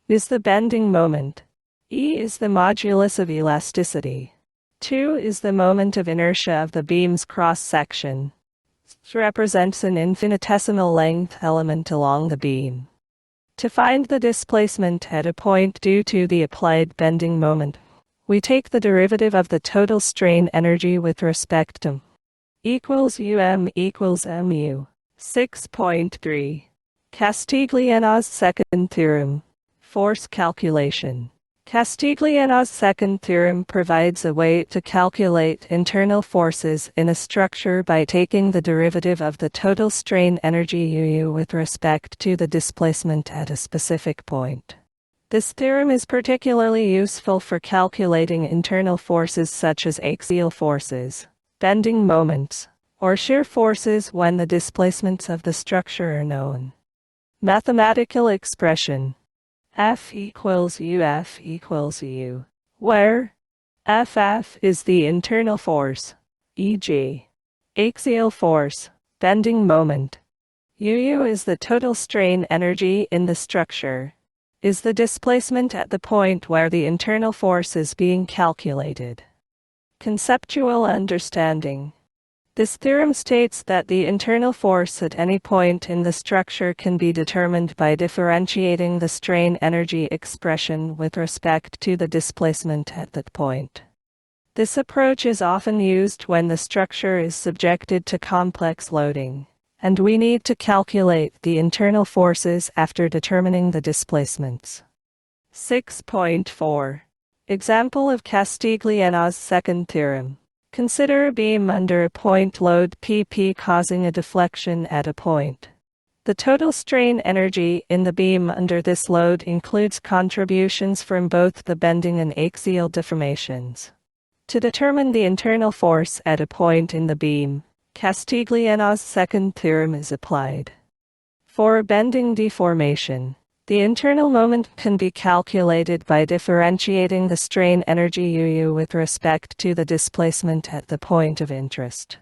is the bending moment, E is the modulus of elasticity, 2 is the moment of inertia of the beam's cross-section, represents an infinitesimal length element along the beam. To find the displacement at a point due to the applied bending moment, we take the derivative of the total strain energy with respect to equals equals mu. 6.3. Castigliano's second theorem. Force calculation. Castigliano's second theorem provides a way to calculate internal forces in a structure by taking the derivative of the total strain energy UU with respect to the displacement at a specific point. This theorem is particularly useful for calculating internal forces such as axial forces, bending moments, or shear forces when the displacements of the structure are known. Mathematical expression. F equals UF equals U, where FF is the internal force, e.g., axial force, bending moment. UU is the total strain energy in the structure, is the displacement at the point where the internal force is being calculated. Conceptual understanding. This theorem states that the internal force at any point in the structure can be determined by differentiating the strain energy expression with respect to the displacement at that point. This approach is often used when the structure is subjected to complex loading, and we need to calculate the internal forces after determining the displacements. 6.4. Example of Castigliano's second theorem. Consider a beam under a point load PP causing a deflection at a point. The total strain energy in the beam under this load includes contributions from both the bending and axial deformations. To determine the internal force at a point in the beam, Castigliano's second theorem is applied. For a bending deformation, the internal moment can be calculated by differentiating the strain energy UU with respect to the displacement at the point of interest.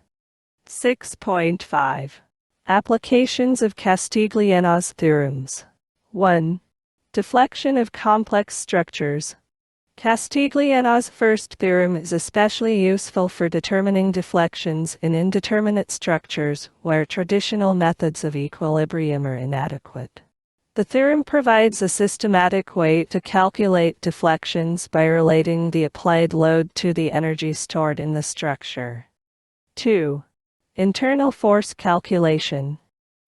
6.5. Applications of Castigliano's theorems. 1. Deflection of complex structures. Castigliano's first theorem is especially useful for determining deflections in indeterminate structures where traditional methods of equilibrium are inadequate. The theorem provides a systematic way to calculate deflections by relating the applied load to the energy stored in the structure. 2. Internal force calculation.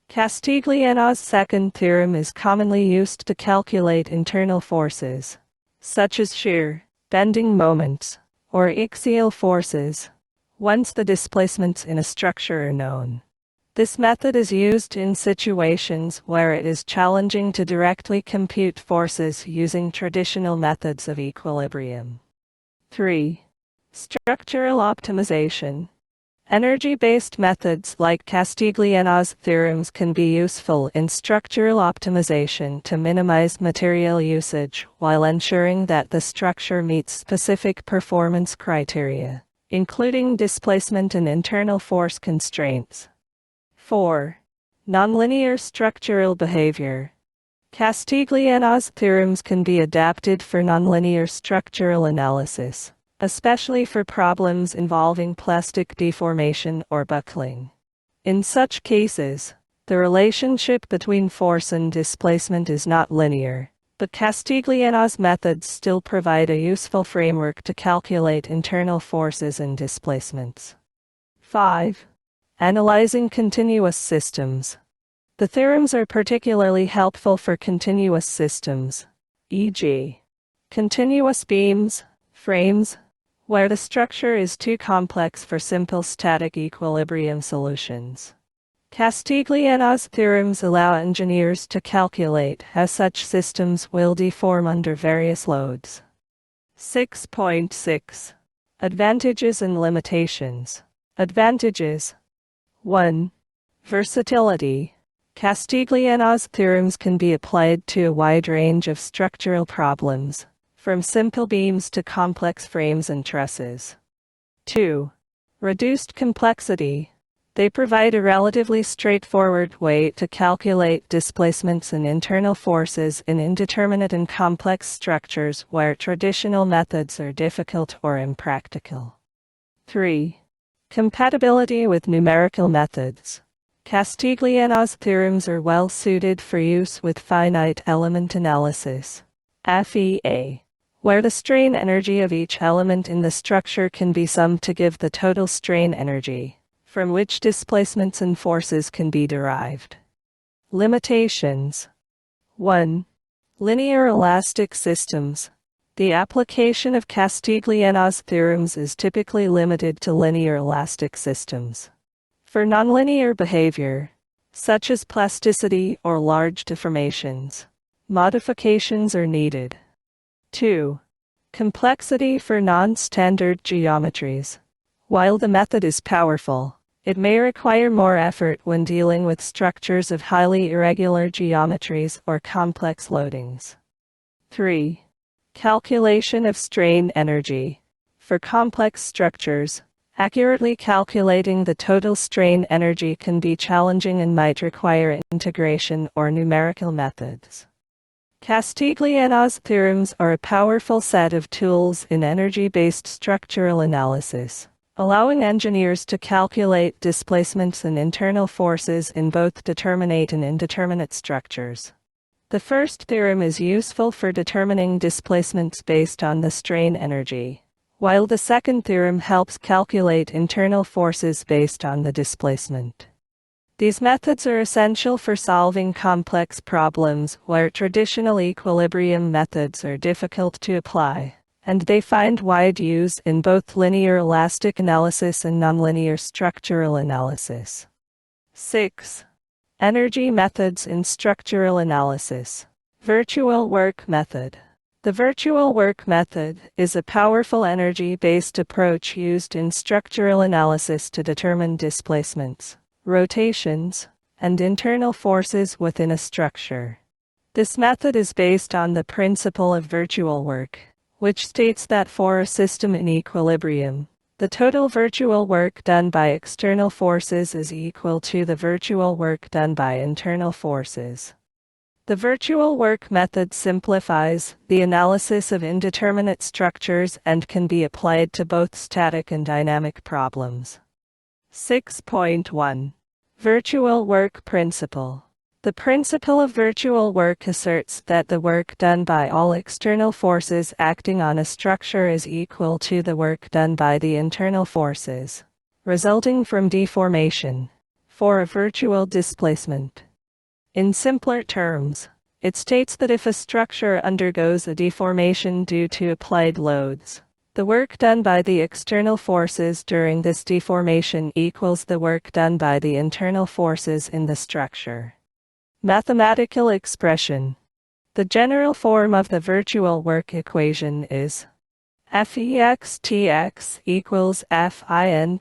Castigliano's second theorem is commonly used to calculate internal forces, such as shear, bending moments, or axial forces, once the displacements in a structure are known. This method is used in situations where it is challenging to directly compute forces using traditional methods of equilibrium. 3. Structural optimization. Energy-based methods like Castigliano's theorems can be useful in structural optimization to minimize material usage while ensuring that the structure meets specific performance criteria, including displacement and internal force constraints. 4. Nonlinear structural behavior. Castigliano's theorems can be adapted for nonlinear structural analysis, especially for problems involving plastic deformation or buckling. In such cases, the relationship between force and displacement is not linear, but Castigliano's methods still provide a useful framework to calculate internal forces and displacements. 5. Analyzing continuous systems. The theorems are particularly helpful for continuous systems, e.g., continuous beams, frames, where the structure is too complex for simple static equilibrium solutions. Castigliano's theorems allow engineers to calculate how such systems will deform under various loads. 6.6. Advantages and limitations. Advantages. 1. Versatility. Castigliano's theorems can be applied to a wide range of structural problems, from simple beams to complex frames and trusses. 2. Reduced complexity. They provide a relatively straightforward way to calculate displacements and internal forces in indeterminate and complex structures where traditional methods are difficult or impractical. 3. Compatibility with numerical methods. Castigliano's theorems are well suited for use with finite element analysis, FEA, where the strain energy of each element in the structure can be summed to give the total strain energy, from which displacements and forces can be derived. Limitations. 1. Linear elastic systems. The application of Castigliano's theorems is typically limited to linear elastic systems. For nonlinear behavior, such as plasticity or large deformations, modifications are needed. 2. Complexity for non-standard geometries. While the method is powerful, it may require more effort when dealing with structures of highly irregular geometries or complex loadings. 3. Calculation of strain energy. For complex structures, accurately calculating the total strain energy can be challenging and might require integration or numerical methods. Castigliano's theorems are a powerful set of tools in energy-based structural analysis, allowing engineers to calculate displacements and internal forces in both determinate and indeterminate structures. The first theorem is useful for determining displacements based on the strain energy, while the second theorem helps calculate internal forces based on the displacement. These methods are essential for solving complex problems where traditional equilibrium methods are difficult to apply, and they find wide use in both linear elastic analysis and nonlinear structural analysis. 6. Energy methods in structural analysis. Virtual work method. The virtual work method is a powerful energy-based approach used in structural analysis to determine displacements, rotations, and internal forces within a structure. This method is based on the principle of virtual work, which states that for a system in equilibrium, the total virtual work done by external forces is equal to the virtual work done by internal forces. The virtual work method simplifies the analysis of indeterminate structures and can be applied to both static and dynamic problems. 6.1. Virtual work principle. The principle of virtual work asserts that the work done by all external forces acting on a structure is equal to the work done by the internal forces, resulting from deformation, for a virtual displacement. In simpler terms, it states that if a structure undergoes a deformation due to applied loads, the work done by the external forces during this deformation equals the work done by the internal forces in the structure. Mathematical expression. The general form of the virtual work equation is Fextx equals Fintx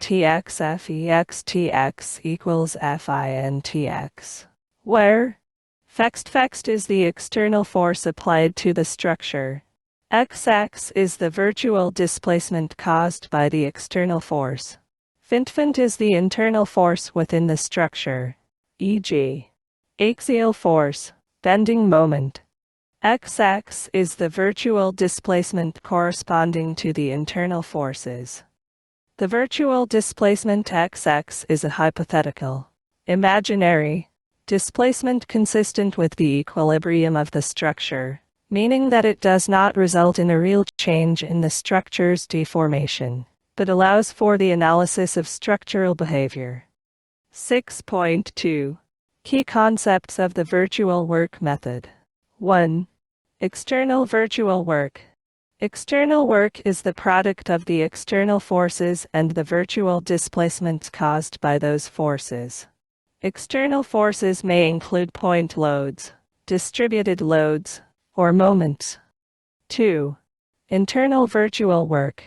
Fextx equals Fintx, where Fext is the external force applied to the structure. Xx is the virtual displacement caused by the external force. Fint is the internal force within the structure, e.g., axial force, bending moment. Xx is the virtual displacement corresponding to the internal forces. The virtual displacement Xx is a hypothetical, imaginary, displacement consistent with the equilibrium of the structure, meaning that it does not result in a real change in the structure's deformation, but allows for the analysis of structural behavior. 6.2. Key concepts of the virtual work method. 1. External virtual work. External work is the product of the external forces and the virtual displacements caused by those forces. External forces may include point loads, distributed loads, or moments. 2. Internal virtual work.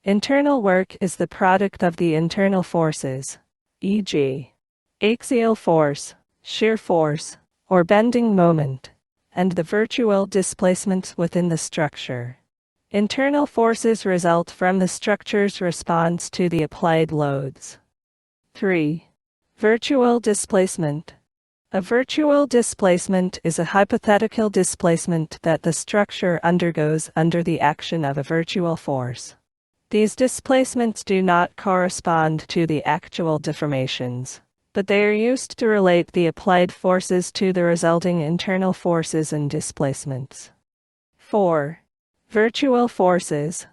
Internal work is the product of the internal forces, e.g., axial force, shear force, or bending moment, and the virtual displacements within the structure. Internal forces result from the structure's response to the applied loads. 3. Virtual displacement. A virtual displacement is a hypothetical displacement that the structure undergoes under the action of a virtual force. These displacements do not correspond to the actual deformations, but they are used to relate the applied forces to the resulting internal forces and displacements. 4. Virtual forces.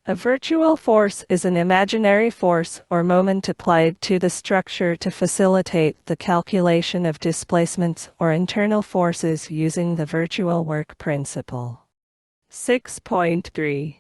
A virtual force is an imaginary force or moment applied to the structure to facilitate the calculation of displacements or internal forces using the virtual work principle. 6.3.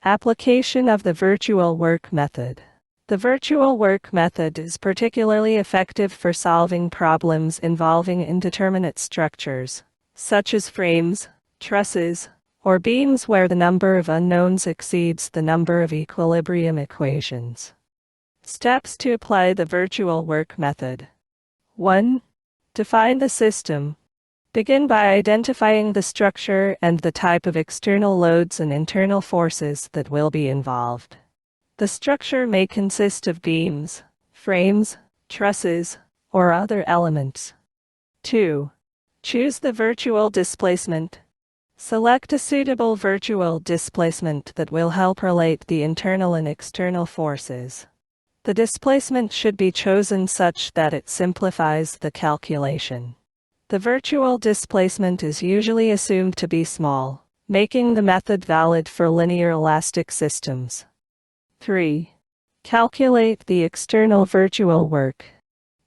Application of the virtual work method. The virtual work method is particularly effective for solving problems involving indeterminate structures, such as frames, trusses, or beams where the number of unknowns exceeds the number of equilibrium equations. Steps to apply the virtual work method. 1. Define the system. Begin by identifying the structure and the type of external loads and internal forces that will be involved. The structure may consist of beams, frames, trusses, or other elements. 2. Choose the virtual displacement. Select a suitable virtual displacement that will help relate the internal and external forces. The displacement should be chosen such that it simplifies the calculation. The virtual displacement is usually assumed to be small, making the method valid for linear elastic systems. 3. Calculate the external virtual work.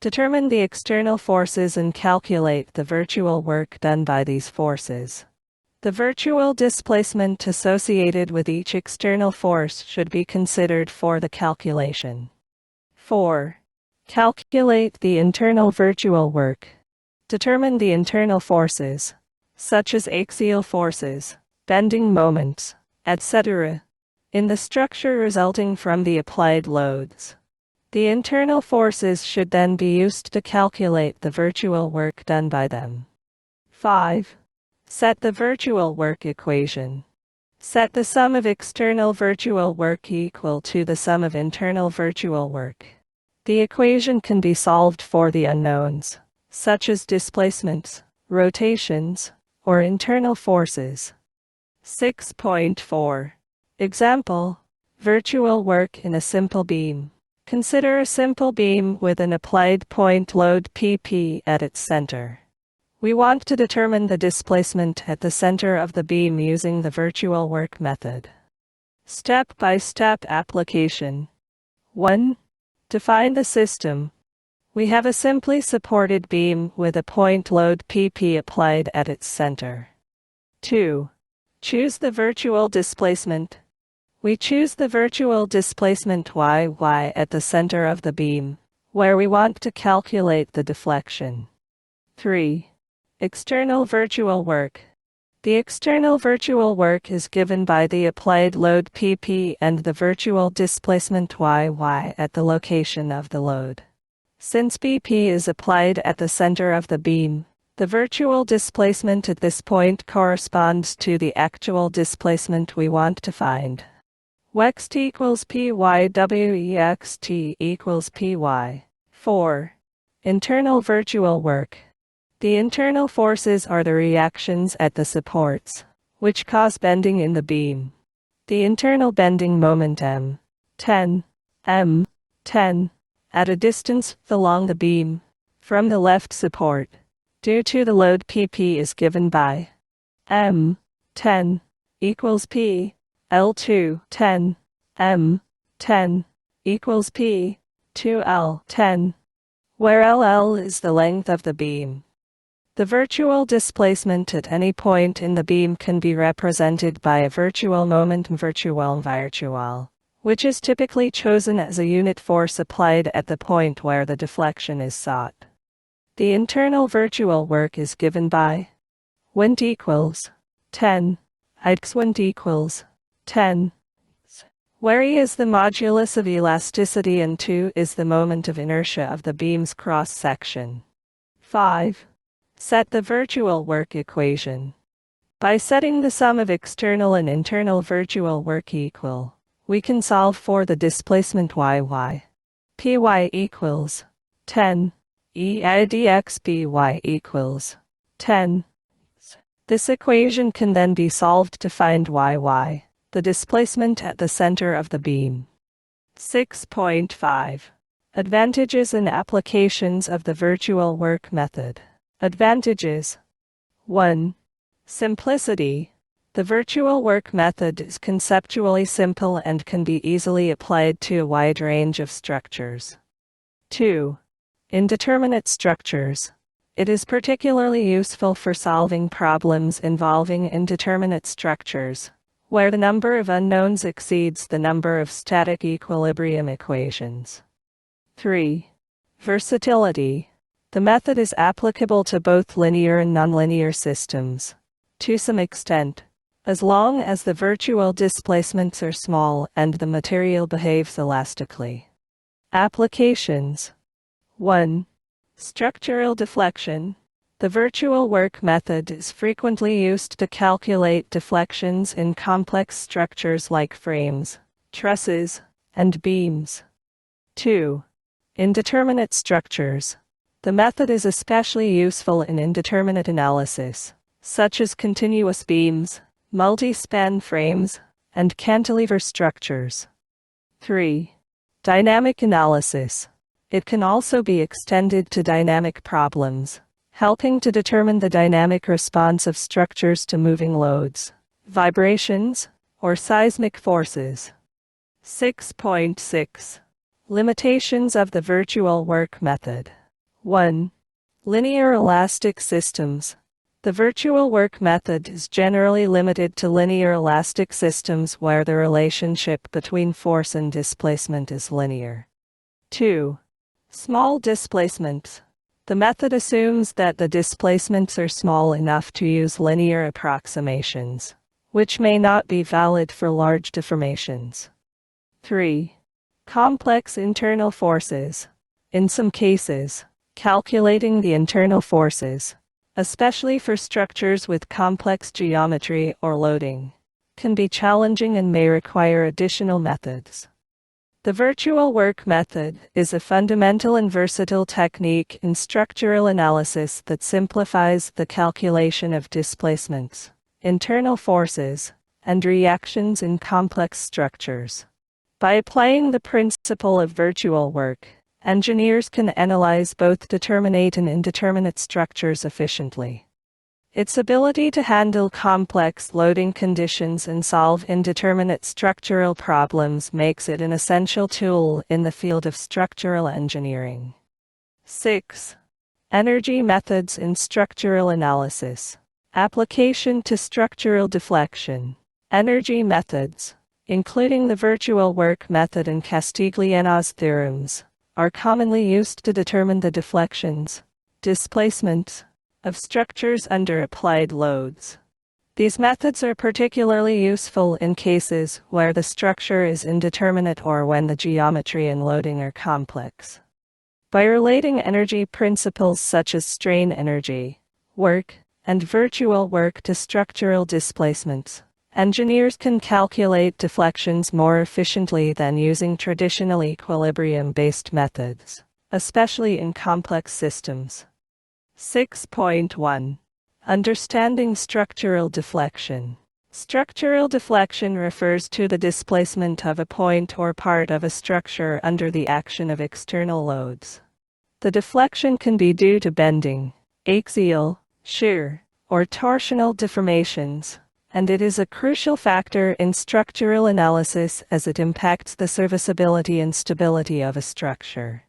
Determine the external forces and calculate the virtual work done by these forces. The virtual displacement associated with each external force should be considered for the calculation. 4. Calculate the internal virtual work. Determine the internal forces, such as axial forces, bending moments, etc., in the structure resulting from the applied loads. The internal forces should then be used to calculate the virtual work done by them. 5. Set the virtual work equation. Set the sum of external virtual work equal to the sum of internal virtual work. The equation can be solved for the unknowns, such as displacements, rotations, or internal forces. 6.4. Example: virtual work in a simple beam. Consider a simple beam with an applied point load PP at its center. We want to determine the displacement at the center of the beam using the virtual work method. Step-by-step application. 1. Define the system. We have a simply supported beam with a point load PP applied at its center. 2. Choose the virtual displacement. We choose the virtual displacement YY at the center of the beam, where we want to calculate the deflection. 3. External virtual work. The external virtual work is given by the applied load PP and the virtual displacement YY at the location of the load. Since BP is applied at the center of the beam, the virtual displacement at this point corresponds to the actual displacement we want to find. Wext equals PYWEXT equals PY. 4. Internal virtual work. The internal forces are the reactions at the supports, which cause bending in the beam. The internal bending moment M10 at a distance along the beam from the left support, due to the load PP, is given by M10 equals P L2 10 M10 equals P 2L 10, where LL is the length of the beam. The virtual displacement at any point in the beam can be represented by a virtual moment virtual, which is typically chosen as a unit force applied at the point where the deflection is sought. The internal virtual work is given by Wind equals 10, Wind equals 10, where E is the modulus of elasticity and 2 is the moment of inertia of the beam's cross-section. 5. Set the virtual work equation. By setting the sum of external and internal virtual work equal, we can solve for the displacement YY. Py equals 10, EIdx By equals 10. This equation can then be solved to find YY, the displacement at the center of the beam. 6.5. Advantages and applications of the virtual work method. Advantages. 1. Simplicity. The virtual work method is conceptually simple and can be easily applied to a wide range of structures. 2. Indeterminate structures. It is particularly useful for solving problems involving indeterminate structures, where the number of unknowns exceeds the number of static equilibrium equations. 3. Versatility. The method is applicable to both linear and nonlinear systems, to some extent, as long as the virtual displacements are small and the material behaves elastically. Applications. 1. Structural deflection. The virtual work method is frequently used to calculate deflections in complex structures like frames, trusses, and beams. 2. Indeterminate structures. The method is especially useful in indeterminate analysis, such as continuous beams, multi-span frames, and cantilever structures. 3. Dynamic analysis. It can also be extended to dynamic problems, helping to determine the dynamic response of structures to moving loads, vibrations, or seismic forces. 6.6. Limitations of the virtual work method. 1. Linear elastic systems. The virtual work method is generally limited to linear elastic systems where the relationship between force and displacement is linear. 2. Small displacements. The method assumes that the displacements are small enough to use linear approximations, which may not be valid for large deformations. 3. Complex internal forces. In some cases, calculating the internal forces, especially for structures with complex geometry or loading, can be challenging and may require additional methods. The virtual work method is a fundamental and versatile technique in structural analysis that simplifies the calculation of displacements, internal forces, and reactions in complex structures. By applying the principle of virtual work, engineers can analyze both determinate and indeterminate structures efficiently. Its ability to handle complex loading conditions and solve indeterminate structural problems makes it an essential tool in the field of structural engineering. 6. Energy methods in structural analysis. Application to structural deflection. Energy methods, including the virtual work method and Castigliano's theorems, are commonly used to determine the deflections, displacements, of structures under applied loads. These methods are particularly useful in cases where the structure is indeterminate or when the geometry and loading are complex. By relating energy principles such as strain energy, work, and virtual work to structural displacements, engineers can calculate deflections more efficiently than using traditional equilibrium-based methods, especially in complex systems. 6.1. Understanding structural deflection. Structural deflection refers to the displacement of a point or part of a structure under the action of external loads. The deflection can be due to bending, axial, shear, or torsional deformations, and it is a crucial factor in structural analysis as it impacts the serviceability and stability of a structure.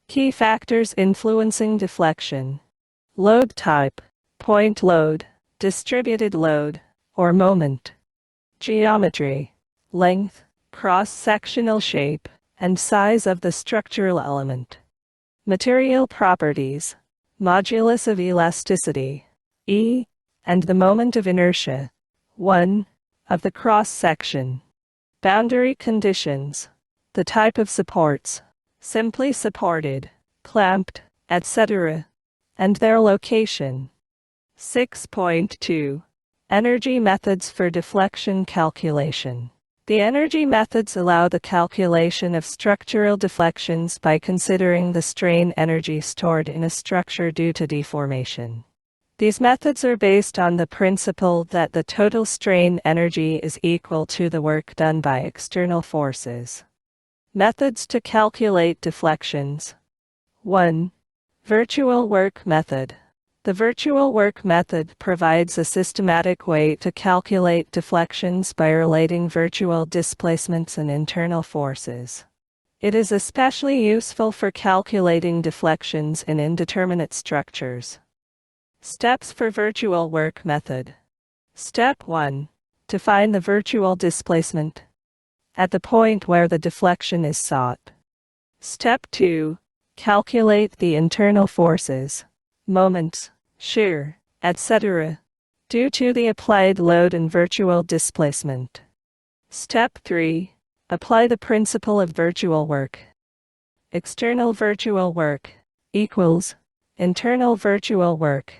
Key factors influencing deflection: load type, point load, distributed load, or moment. Geometry, length, cross-sectional shape, and size of the structural element. Material properties, modulus of elasticity, E, and the moment of inertia, 1, of the cross-section. Boundary conditions, the type of supports, simply supported, clamped, etc., and their location. 6.2. Energy methods for deflection calculation. The energy methods allow the calculation of structural deflections by considering the strain energy stored in a structure due to deformation. These methods are based on the principle that the total strain energy is equal to the work done by external forces. Methods to calculate deflections. 1. Virtual work method. The virtual work method provides a systematic way to calculate deflections by relating virtual displacements and internal forces. It is especially useful for calculating deflections in indeterminate structures. Steps for virtual work method. Step 1. Define the virtual displacement at the point where the deflection is sought. Step 2. Calculate the internal forces, moments, shear, etc., due to the applied load and virtual displacement. Step 3. Apply the principle of virtual work. External virtual work equals internal virtual work.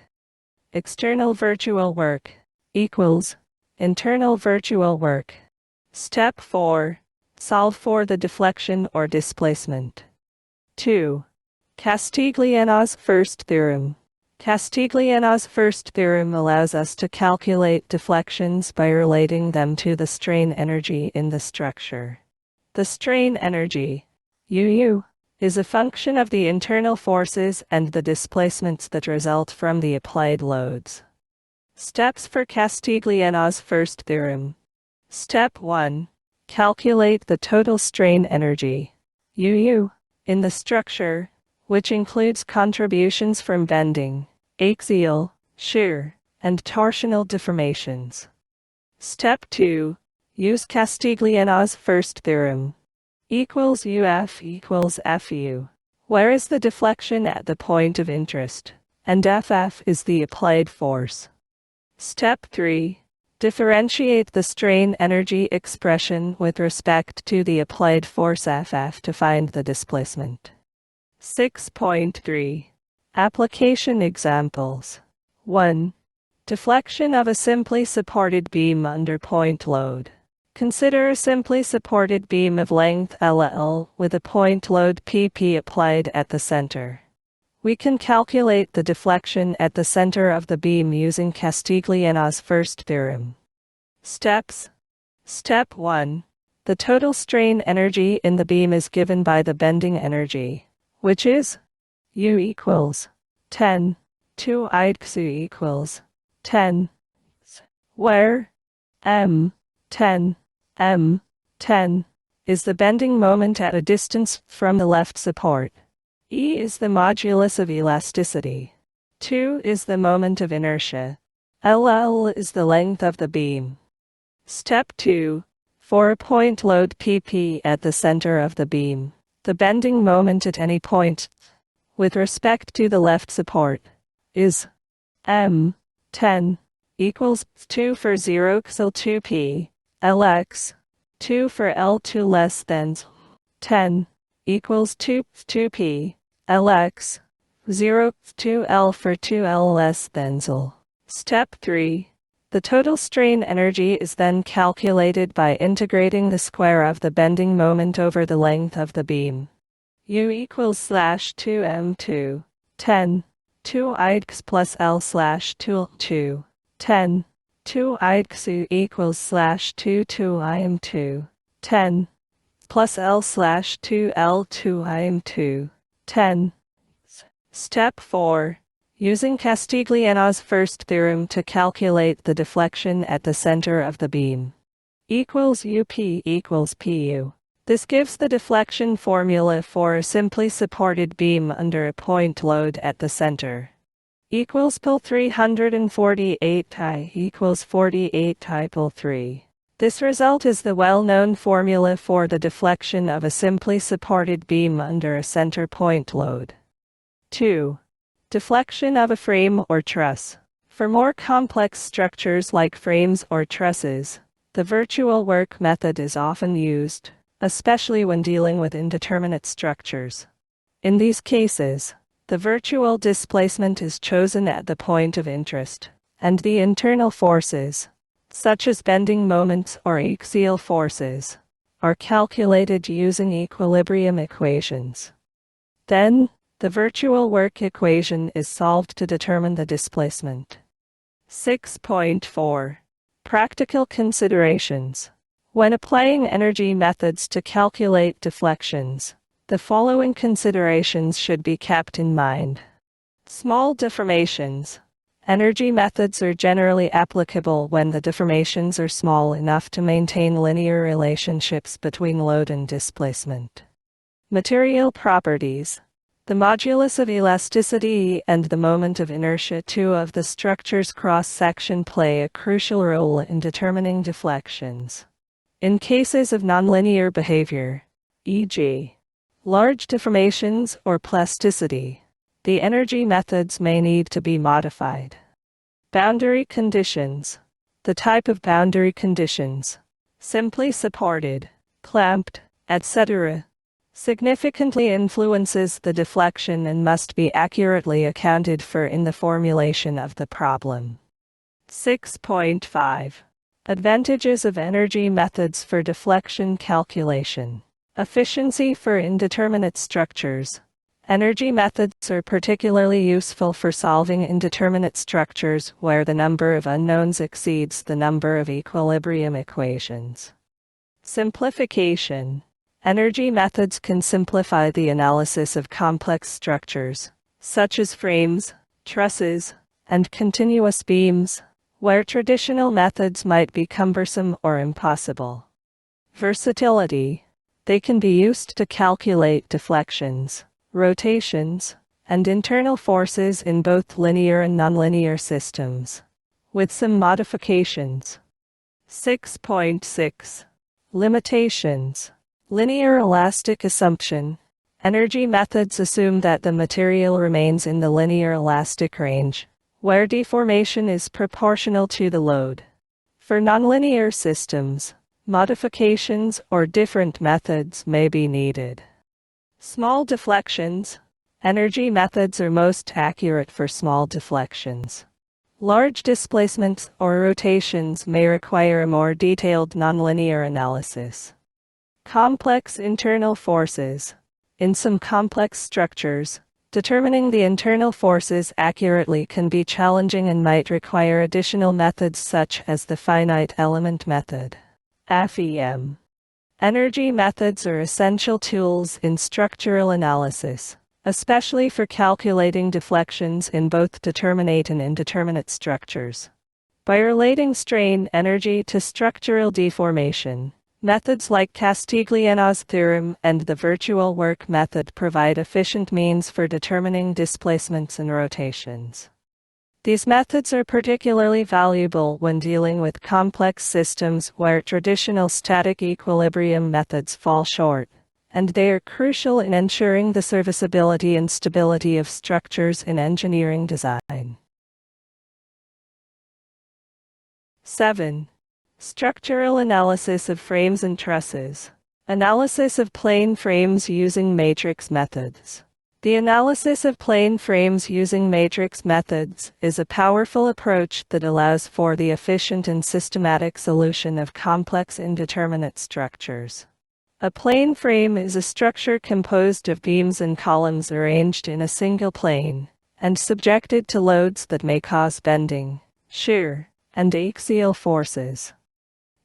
External virtual work equals internal virtual work. Step 4. Solve for the deflection or displacement. 2. Castigliano's first theorem. Castigliano's first theorem allows us to calculate deflections by relating them to the strain energy in the structure. The strain energy, UU, is a function of the internal forces and the displacements that result from the applied loads. Steps for Castigliano's first theorem. Step 1. Calculate the total strain energy, UU, in the structure, which includes contributions from bending, axial, shear, and torsional deformations. Step 2. Use Castigliano's first theorem. Equals UF equals FU, where is the deflection at the point of interest, and FF is the applied force. Step 3. Differentiate the strain energy expression with respect to the applied force FF to find the displacement. 6.3. Application examples. 1. Deflection of a simply supported beam under point load. Consider a simply supported beam of length LL with a point load PP applied at the center. We can calculate the deflection at the center of the beam using Castigliano's first theorem. Steps. Step 1. The total strain energy in the beam is given by the bending energy, which is U equals 10, 2 IDXU equals 10, where M, 10, M, 10, is the bending moment at a distance from the left support. E is the modulus of elasticity. 2 is the moment of inertia. LL is the length of the beam. Step 2. For a point load PP at the center of the beam, the bending moment at any point, with respect to the left support, is M, 10, equals 2 for 0 xl 2p, Lx, 2 for L2 less than 10, equals 2p, Lx, 0, 2L for 2L less than L. Step 3. The total strain energy is then calculated by integrating the square of the bending moment over the length of the beam. U equals /2m2, 10, 2 IDX plus L /2, 10, 2 IDX equals /2 2im2, 10, plus L /2 L2 im2, 10. Step 4. Using Castigliano's first theorem to calculate the deflection at the center of the beam. Equals UP equals PU. This gives the deflection formula for a simply supported beam under a point load at the center. Equals PL 348 I equals 48 I PL 3. This result is the well-known formula for the deflection of a simply supported beam under a center point load. 2. Deflection of a frame or truss. For more complex structures like frames or trusses, the virtual work method is often used, especially when dealing with indeterminate structures. In these cases, the virtual displacement is chosen at the point of interest, and the internal forces, such as bending moments or axial forces, are calculated using equilibrium equations. Then, the virtual work equation is solved to determine the displacement. 6.4. Practical considerations. When applying energy methods to calculate deflections, the following considerations should be kept in mind. Small deformations. Energy methods are generally applicable when the deformations are small enough to maintain linear relationships between load and displacement. Material properties. The modulus of elasticity and the moment of inertia, two of the structure's cross-section, play a crucial role in determining deflections. In cases of nonlinear behavior, e.g., large deformations or plasticity, the energy methods may need to be modified. Boundary conditions. The type of boundary conditions, simply supported, clamped, etc., significantly influences the deflection and must be accurately accounted for in the formulation of the problem. 6.5. Advantages of energy methods for deflection calculation. Efficiency for indeterminate structures. Energy methods are particularly useful for solving indeterminate structures where the number of unknowns exceeds the number of equilibrium equations. Simplification. Energy methods can simplify the analysis of complex structures, such as frames, trusses, and continuous beams, where traditional methods might be cumbersome or impossible. Versatility. They can be used to calculate deflections, rotations, and internal forces in both linear and nonlinear systems. with some modifications. 6.6. Limitations. Linear elastic assumption. Energy methods assume that the material remains in the linear elastic range, where deformation is proportional to the load. For nonlinear systems, modifications or different methods may be needed. Small deflections. Energy methods are most accurate for small deflections. Large displacements or rotations may require a more detailed nonlinear analysis. Complex internal forces. In some complex structures, determining the internal forces accurately can be challenging and might require additional methods such as the finite element method. FEM. Energy methods are essential tools in structural analysis, especially for calculating deflections in both determinate and indeterminate structures. By relating strain energy to structural deformation, methods like Castigliano's theorem and the virtual work method provide efficient means for determining displacements and rotations. These methods are particularly valuable when dealing with complex systems where traditional static equilibrium methods fall short, and they are crucial in ensuring the serviceability and stability of structures in engineering design. 7. Structural analysis of frames and trusses. Analysis of plane frames using matrix methods. The analysis of plane frames using matrix methods is a powerful approach that allows for the efficient and systematic solution of complex indeterminate structures. A plane frame is a structure composed of beams and columns arranged in a single plane, and subjected to loads that may cause bending, shear, and axial forces.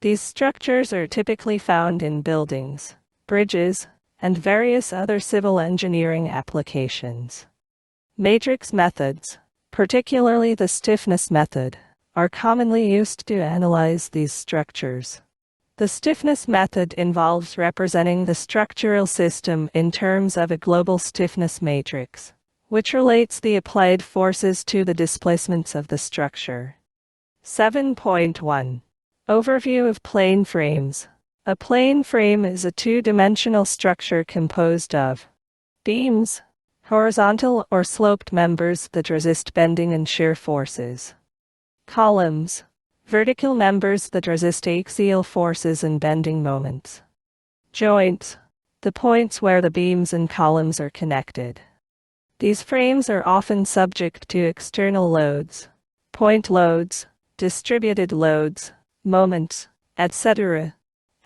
These structures are typically found in buildings, bridges, and various other civil engineering applications. Matrix methods, particularly the stiffness method, are commonly used to analyze these structures. The stiffness method involves representing the structural system in terms of a global stiffness matrix, which relates the applied forces to the displacements of the structure. 7.1. Overview of plane frames. A plane frame is a two-dimensional structure composed of beams, horizontal or sloped members that resist bending and shear forces, columns, vertical members that resist axial forces and bending moments, joints, the points where the beams and columns are connected. These frames are often subject to external loads, point loads, distributed loads, moments, etc.,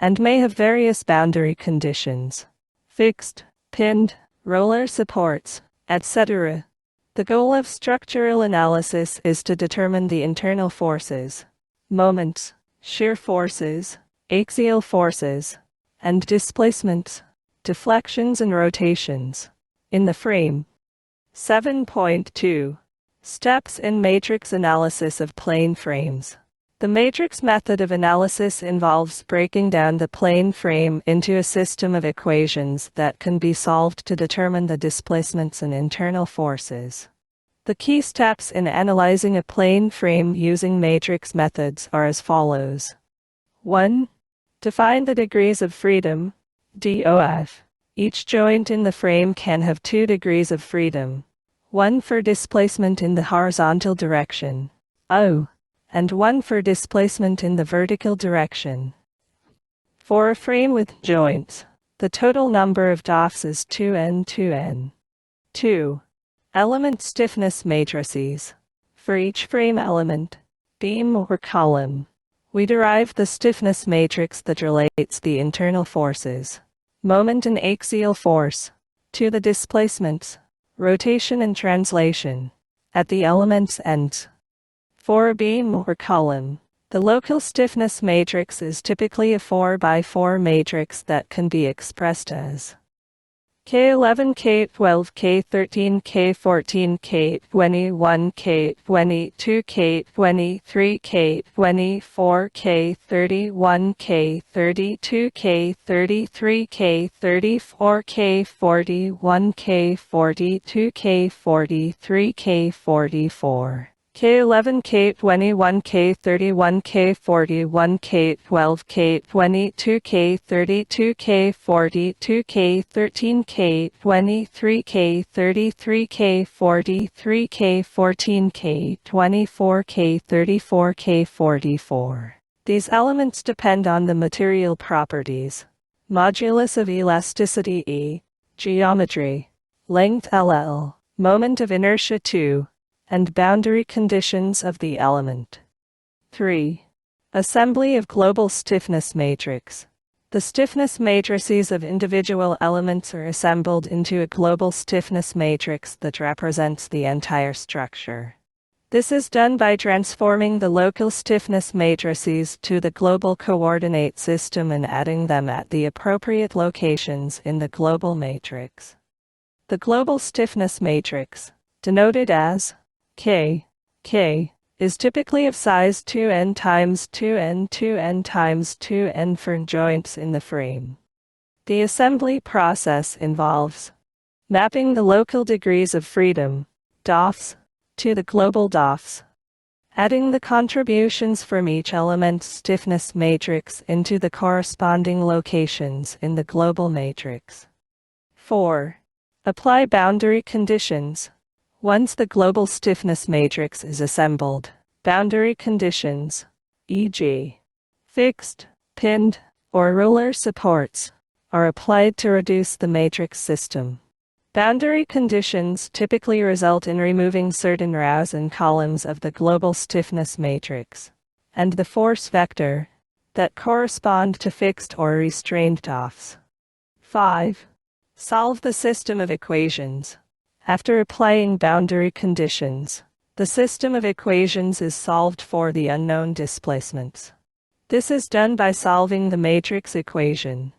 and may have various boundary conditions, fixed, pinned, roller supports, etc. The goal of structural analysis is to determine the internal forces, moments, shear forces, axial forces, and displacements, deflections and rotations in the frame. 7.2. Steps in matrix analysis of plane frames. The matrix method of analysis involves breaking down the plane frame into a system of equations that can be solved to determine the displacements and internal forces. The key steps in analyzing a plane frame using matrix methods are as follows. 1. Define the degrees of freedom, DOF. Each joint in the frame can have 2 degrees of freedom, one for displacement in the horizontal direction, O, and one for displacement in the vertical direction. For a frame with joints, the total number of DOFs is 2n 2n. 2. Element stiffness matrices. For each frame element, beam or column, we derive the stiffness matrix that relates the internal forces, moment and axial force, to the displacements, rotation and translation, at the element's ends. For a beam or column, the local stiffness matrix is typically a 4x4 matrix that can be expressed as K11, K12, K13, K14, K21, K22, K23, K24, K31, K32, K33, K34, K41, K42, K43, K44. K11, K21, K31, K41, K12, K22, K32, K42, K13, K23, K33, K43, K14, K24, K34, K44. These elements depend on the material properties, modulus of elasticity E, geometry, length LL, moment of inertia 2, and boundary conditions of the element. 3. Assembly of global stiffness matrix. The stiffness matrices of individual elements are assembled into a global stiffness matrix that represents the entire structure. This is done by transforming the local stiffness matrices to the global coordinate system and adding them at the appropriate locations in the global matrix. The global stiffness matrix, denoted as K, is typically of size 2n times 2n 2n times 2n for joints in the frame. The assembly process involves mapping the local degrees of freedom, DOFs, to the global DOFs, adding the contributions from each element's stiffness matrix into the corresponding locations in the global matrix. 4. Apply boundary conditions. Once the global stiffness matrix is assembled, boundary conditions, e.g., fixed, pinned, or ruler supports, are applied to reduce the matrix system. Boundary conditions typically result in removing certain rows and columns of the global stiffness matrix, and the force vector, that correspond to fixed or restrained DOFs. 5. Solve the system of equations. After applying boundary conditions, the system of equations is solved for the unknown displacements. This is done by solving the matrix equation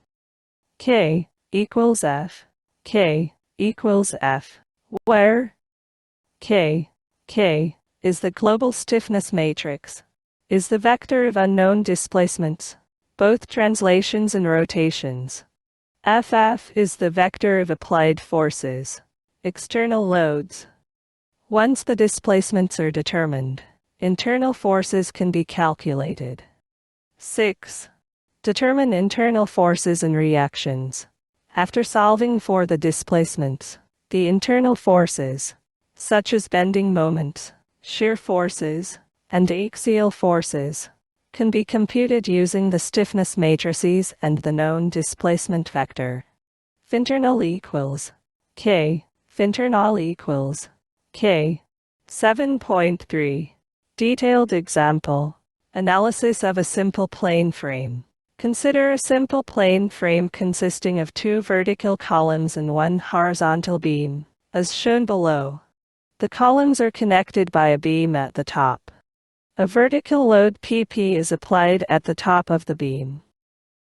K equals F, K equals F, where K is the global stiffness matrix, is the vector of unknown displacements, both translations and rotations. FF is the vector of applied forces, external loads. Once the displacements are determined, internal forces can be calculated. 6. Determine internal forces and reactions. After solving for the displacements, the internal forces, such as bending moments, shear forces, and axial forces, can be computed using the stiffness matrices and the known displacement vector. Finternal equals K. Finternal equals K. 7.3. Detailed example. Analysis of a simple plane frame. Consider a simple plane frame consisting of 2 vertical columns and 1 horizontal beam, as shown below. The columns are connected by a beam at the top. A vertical load PP is applied at the top of the beam.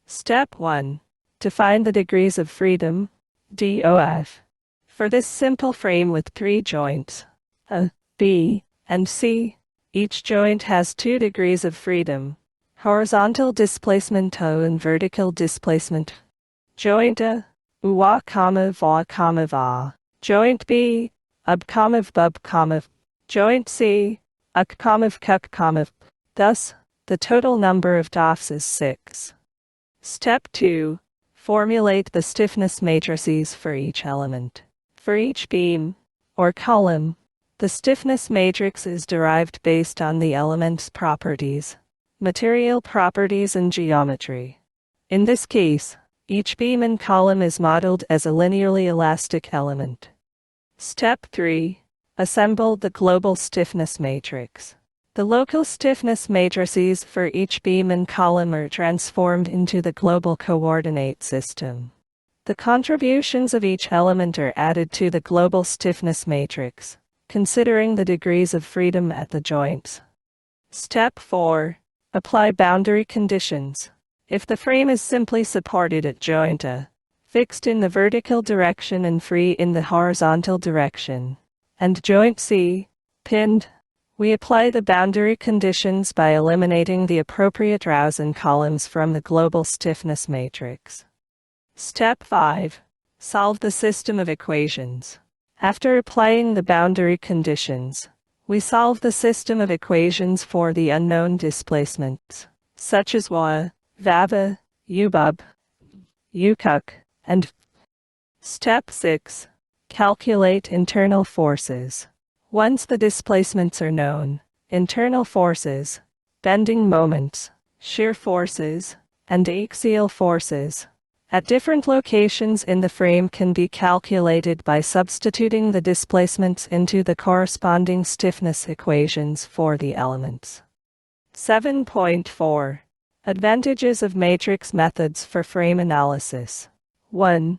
Step 1. Define the degrees of freedom, DOF. For this simple frame with 3 joints, A, B, and C, each joint has 2 degrees of freedom, horizontal displacement O and vertical displacement. Joint A, UA, VA, VA. Joint B, UB, BUB, Joint C, UC, CUC, Thus, the total number of DOFs is 6. Step 2. Formulate the stiffness matrices for each element. For each beam, or column, the stiffness matrix is derived based on the element's properties, material properties and geometry. In this case, each beam and column is modeled as a linearly elastic element. Step 3. Assemble the global stiffness matrix. The local stiffness matrices for each beam and column are transformed into the global coordinate system. The contributions of each element are added to the global stiffness matrix, considering the degrees of freedom at the joints. Step 4. Apply boundary conditions. If the frame is simply supported at joint A, fixed in the vertical direction and free in the horizontal direction, and joint C, pinned, we apply the boundary conditions by eliminating the appropriate rows and columns from the global stiffness matrix. Step 5. Solve the system of equations. After applying the boundary conditions, We solve the system of equations for the unknown displacements, such as y, vava, ubub, ucuc, and Step 6. Calculate internal forces. Once the displacements are known, internal forces, bending moments, shear forces, and axial forces at different locations in the frame can be calculated by substituting the displacements into the corresponding stiffness equations for the elements. 7.4. Advantages of matrix methods for frame analysis. 1.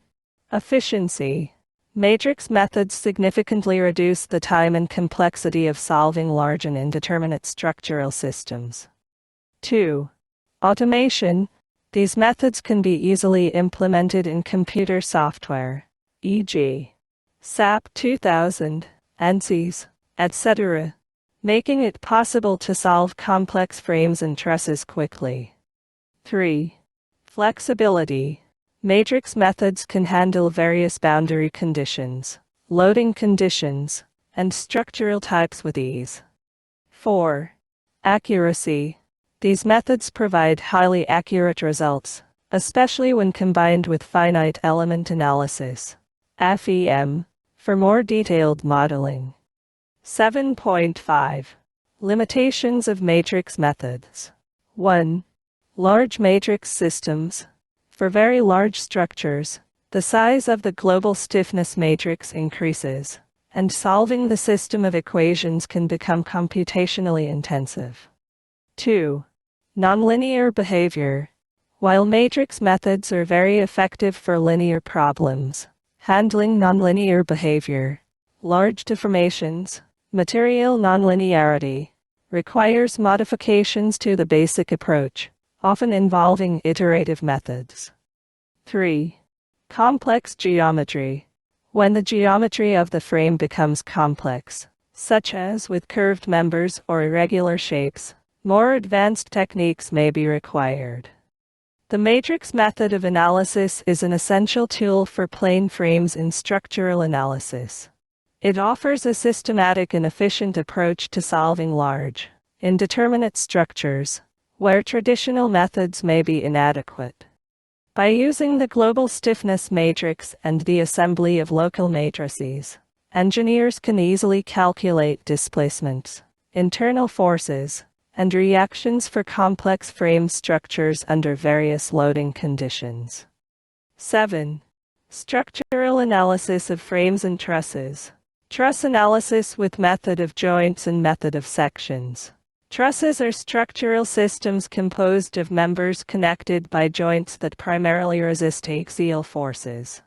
Efficiency. Matrix methods significantly reduce the time and complexity of solving large and indeterminate structural systems. 2. Automation. These methods can be easily implemented in computer software, e.g., SAP 2000, ANSYS, etc., making it possible to solve complex frames and trusses quickly. 3. Flexibility. Matrix methods can handle various boundary conditions, loading conditions, and structural types with ease. 4. Accuracy. These methods provide highly accurate results, especially when combined with finite element analysis, FEM, for more detailed modeling. 7.5. Limitations of matrix methods. 1. Large matrix systems. For very large structures, the size of the global stiffness matrix increases, and solving the system of equations can become computationally intensive. 2. Nonlinear behavior. While matrix methods are very effective for linear problems, handling nonlinear behavior, large deformations, material nonlinearity, requires modifications to the basic approach, often involving iterative methods. 3. Complex geometry. When the geometry of the frame becomes complex, such as with curved members or irregular shapes, more advanced techniques may be required. The matrix method of analysis is an essential tool for plane frames in structural analysis. It offers a systematic and efficient approach to solving large, indeterminate structures, where traditional methods may be inadequate. By using the global stiffness matrix and the assembly of local matrices, engineers can easily calculate displacements, internal forces, and reactions for complex frame structures under various loading conditions. 7. Structural analysis of frames and trusses. Truss analysis with method of joints and method of sections. Trusses are structural systems composed of members connected by joints that primarily resist axial forces.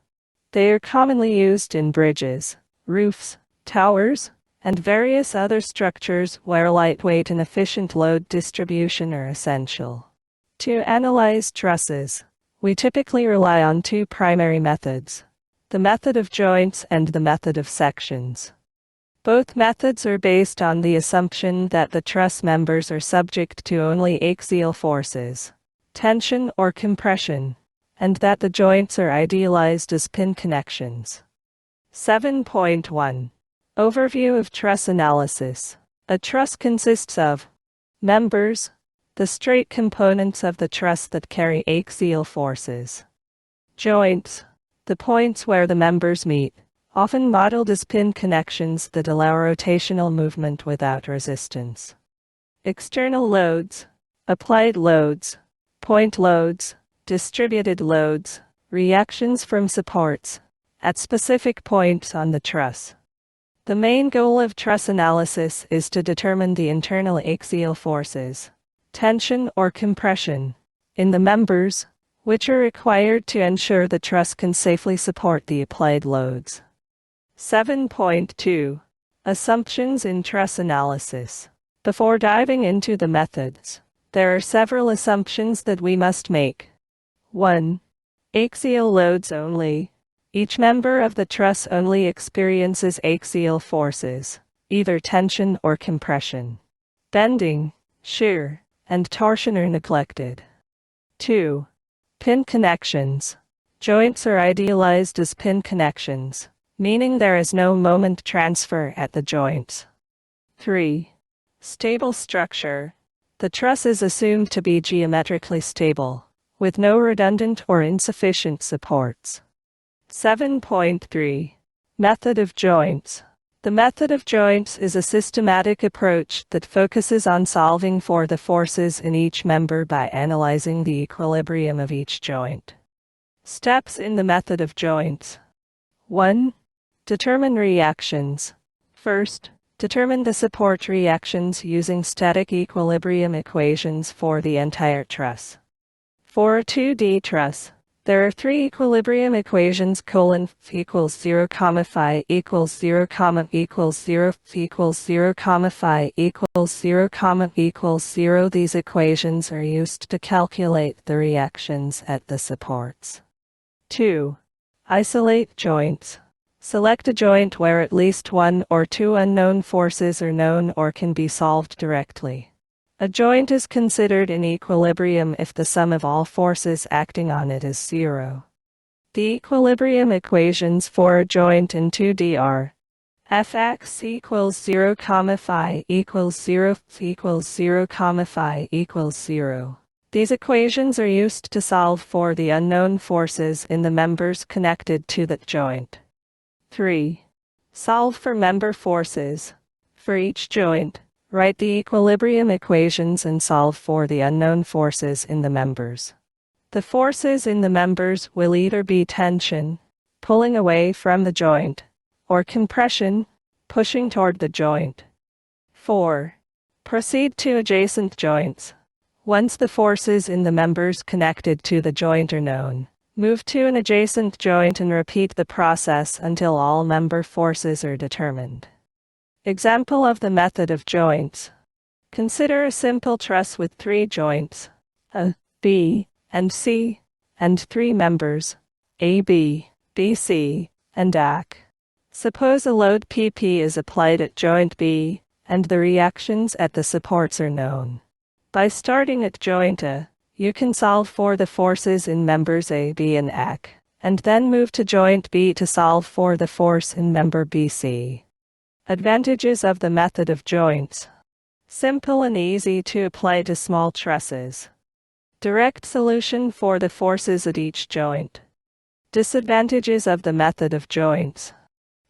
They are commonly used in bridges, roofs, towers, and various other structures where lightweight and efficient load distribution are essential. To analyze trusses, we typically rely on two primary methods: the method of joints and the method of sections. Both methods are based on the assumption that the truss members are subject to only axial forces, tension or compression, and that the joints are idealized as pin connections. 7.1. Overview of truss analysis. A truss consists of members, the straight components of the truss that carry axial forces; joints, the points where the members meet, often modeled as pin connections that allow rotational movement without resistance; external loads, applied loads, point loads, distributed loads, reactions from supports, at specific points on the truss. The main goal of truss analysis is to determine the internal axial forces, tension or compression, in the members, which are required to ensure the truss can safely support the applied loads. 7.2. Assumptions in truss analysis. Before diving into the methods, there are several assumptions that we must make. 1. Axial loads only. Each member of the truss only experiences axial forces, either tension or compression. Bending, shear, and torsion are neglected. 2. Pin connections. Joints are idealized as pin connections, meaning there is no moment transfer at the joints. 3. Stable structure. The truss is assumed to be geometrically stable, with no redundant or insufficient supports. 7.3. Method of joints. The method of joints is a systematic approach that focuses on solving for the forces in each member by analyzing the equilibrium of each joint. Steps in the method of joints. 1. Determine reactions. First, determine the support reactions using static equilibrium equations for the entire truss. For a 2D truss, there are three equilibrium equations: f equals 0, phi equals 0, equals 0, equals 0, phi equals 0, equals 0. These equations are used to calculate the reactions at the supports. 2. Isolate joints. Select a joint where at least one or two unknown forces are known or can be solved directly. A joint is considered in equilibrium if the sum of all forces acting on it is 0. The equilibrium equations for a joint in 2D are Fx equals 0, phi equals 0, equals 0, phi equals 0. These equations are used to solve for the unknown forces in the members connected to that joint. 3. Solve for member forces. For each joint, write the equilibrium equations and solve for the unknown forces in the members. The forces in the members will either be tension, pulling away from the joint, or compression, pushing toward the joint. 4. Proceed to adjacent joints. Once the forces in the members connected to the joint are known, move to an adjacent joint and repeat the process until all member forces are determined. Example of the method of joints. Consider a simple truss with three joints, A, B, and C, and three members, AB, BC, and AC. Suppose a load PP is applied at joint B, and the reactions at the supports are known. By starting at joint A, you can solve for the forces in members A, B, and AC, and then move to joint B to solve for the force in member BC. Advantages of the method of joints. Simple and easy to apply to small trusses. Direct solution for the forces at each joint. Disadvantages of the method of joints.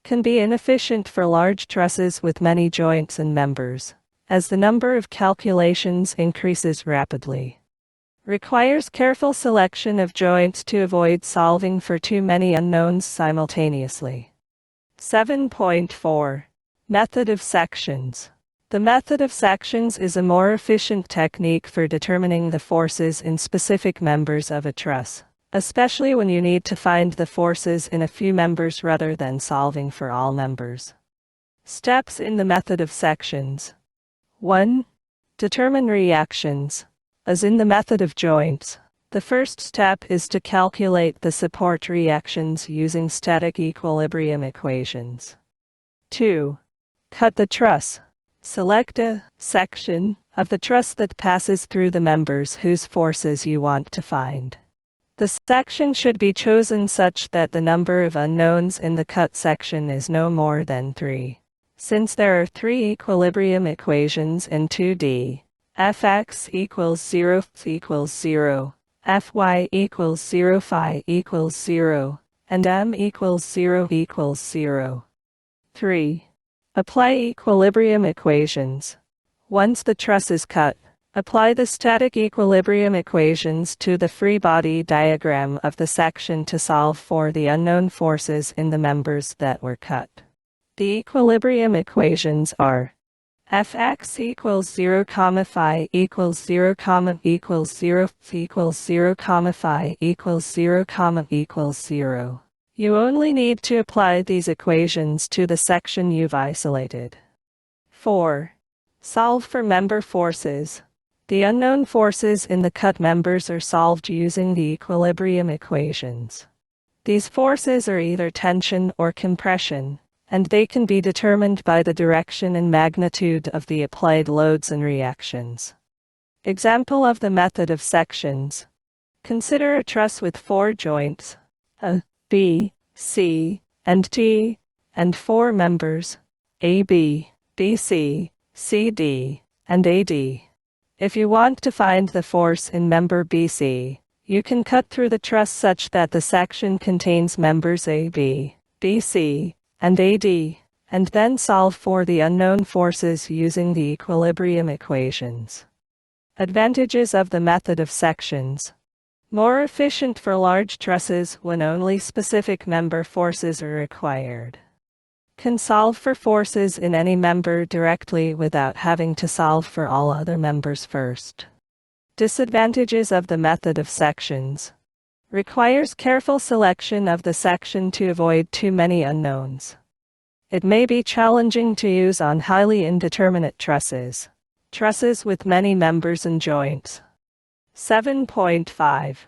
Can be inefficient for large trusses with many joints and members, as the number of calculations increases rapidly. Requires careful selection of joints to avoid solving for too many unknowns simultaneously. 7.4. Method of sections. The method of sections is a more efficient technique for determining the forces in specific members of a truss, especially when you need to find the forces in a few members rather than solving for all members. Steps in the method of sections. 1. Determine reactions. As in the method of joints, the first step is to calculate the support reactions using static equilibrium equations. 2. Cut the truss. Select a section of the truss that passes through the members whose forces you want to find. The section should be chosen such that the number of unknowns in the cut section is no more than 3. Since there are three equilibrium equations in 2D, Fx equals 0 equals 0, Fy equals 0 phi equals 0, and m equals 0 equals 0. 3. Apply equilibrium equations. Once the truss is cut, apply the static equilibrium equations to the free body diagram of the section to solve for the unknown forces in the members that were cut. The equilibrium equations are Fx equals 0, phi equals 0, equals 0, equals 0, phi equals 0, equals 0. You only need to apply these equations to the section you've isolated. 4. Solve for member forces. The unknown forces in the cut members are solved using the equilibrium equations. These forces are either tension or compression, and they can be determined by the direction and magnitude of the applied loads and reactions. Example of the method of sections. Consider a truss with 4 joints, A, B, C, and D, and 4 members, AB, BC, CD, and AD. If you want to find the force in member BC, you can cut through the truss such that the section contains members AB, BC, and AD, and then solve for the unknown forces using the equilibrium equations. Advantages of the method of sections. More efficient for large trusses when only specific member forces are required. Can solve for forces in any member directly without having to solve for all other members first. Disadvantages of the method of sections. Requires careful selection of the section to avoid too many unknowns. It may be challenging to use on highly indeterminate trusses. Trusses with many members and joints. 7.5.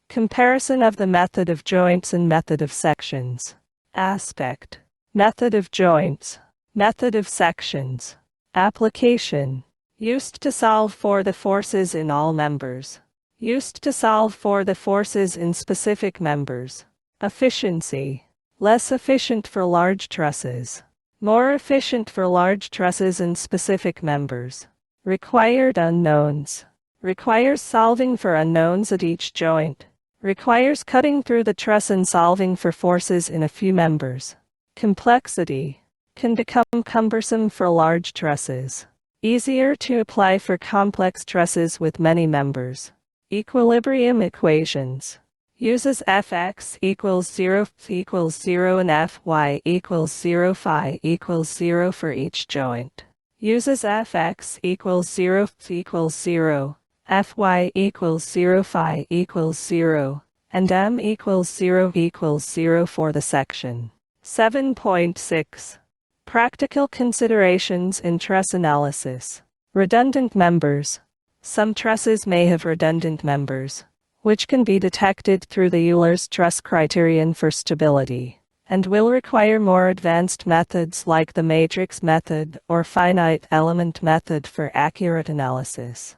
Comparison of the method of joints and method of sections. Aspect. Method of joints. Method of sections. Application. Used to solve for the forces in all members. Used to solve for the forces in specific members. Efficiency. Less efficient for large trusses. More efficient for large trusses and specific members. Required unknowns. Requires solving for unknowns at each joint. Requires cutting through the truss and solving for forces in a few members. Complexity. Can become cumbersome for large trusses. Easier to apply for complex trusses with many members. Equilibrium equations. Uses Fx equals 0 equals 0 and Fy equals 0 phi equals 0 for each joint. Uses Fx equals 0 equals 0, Fy equals 0 phi equals 0, and m equals 0 for the section. 7.6. Practical considerations in truss analysis. Redundant members. Some trusses may have redundant members, which can be detected through the Euler's truss criterion for stability, and will require more advanced methods like the matrix method or finite element method for accurate analysis.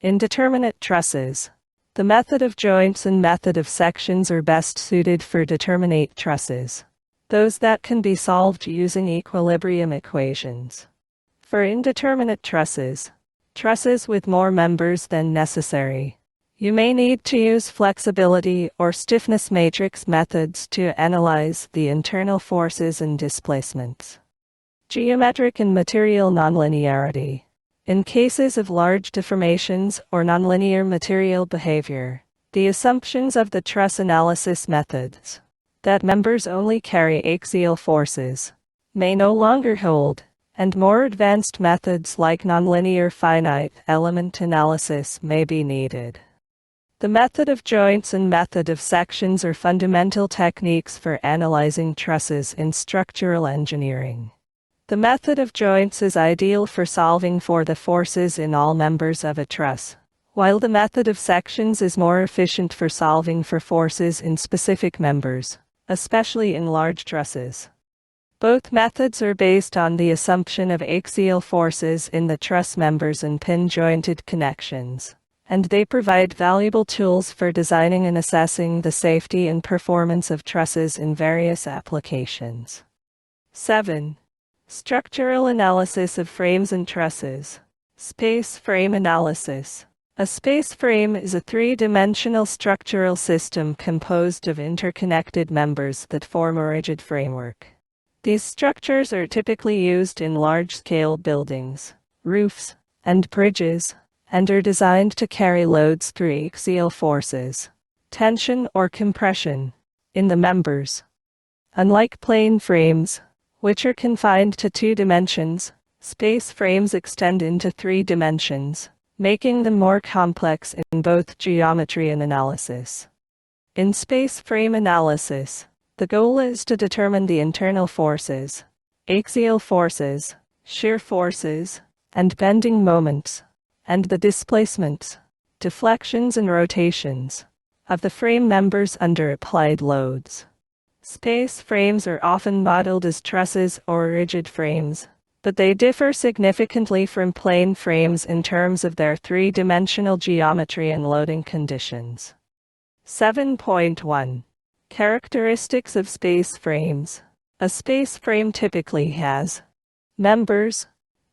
Indeterminate trusses. The method of joints and method of sections are best suited for determinate trusses, those that can be solved using equilibrium equations. For indeterminate trusses, trusses with more members than necessary, you may need to use flexibility or stiffness matrix methods to analyze the internal forces and displacements. Geometric and material nonlinearity. In cases of large deformations or nonlinear material behavior, the assumptions of the truss analysis methods, that members only carry axial forces, may no longer hold, and more advanced methods like nonlinear finite element analysis may be needed. The method of joints and method of sections are fundamental techniques for analyzing trusses in structural engineering. The method of joints is ideal for solving for the forces in all members of a truss, while the method of sections is more efficient for solving for forces in specific members, especially in large trusses. Both methods are based on the assumption of axial forces in the truss members and pin-jointed connections, and they provide valuable tools for designing and assessing the safety and performance of trusses in various applications. 7. Structural analysis of frames and trusses. Space frame analysis. A space frame is a three-dimensional structural system composed of interconnected members that form a rigid framework. These structures are typically used in large-scale buildings, roofs, and bridges, and are designed to carry loads through axial forces, tension or compression, in the members. Unlike plane frames, which are confined to 2 dimensions, space frames extend into 3 dimensions, making them more complex in both geometry and analysis. In space frame analysis, the goal is to determine the internal forces, axial forces, shear forces, and bending moments, and the displacements, deflections and rotations, of the frame members under applied loads. Space frames are often modeled as trusses or rigid frames, but they differ significantly from plane frames in terms of their three-dimensional geometry and loading conditions. 7.1. Characteristics of space frames. A space frame typically has members.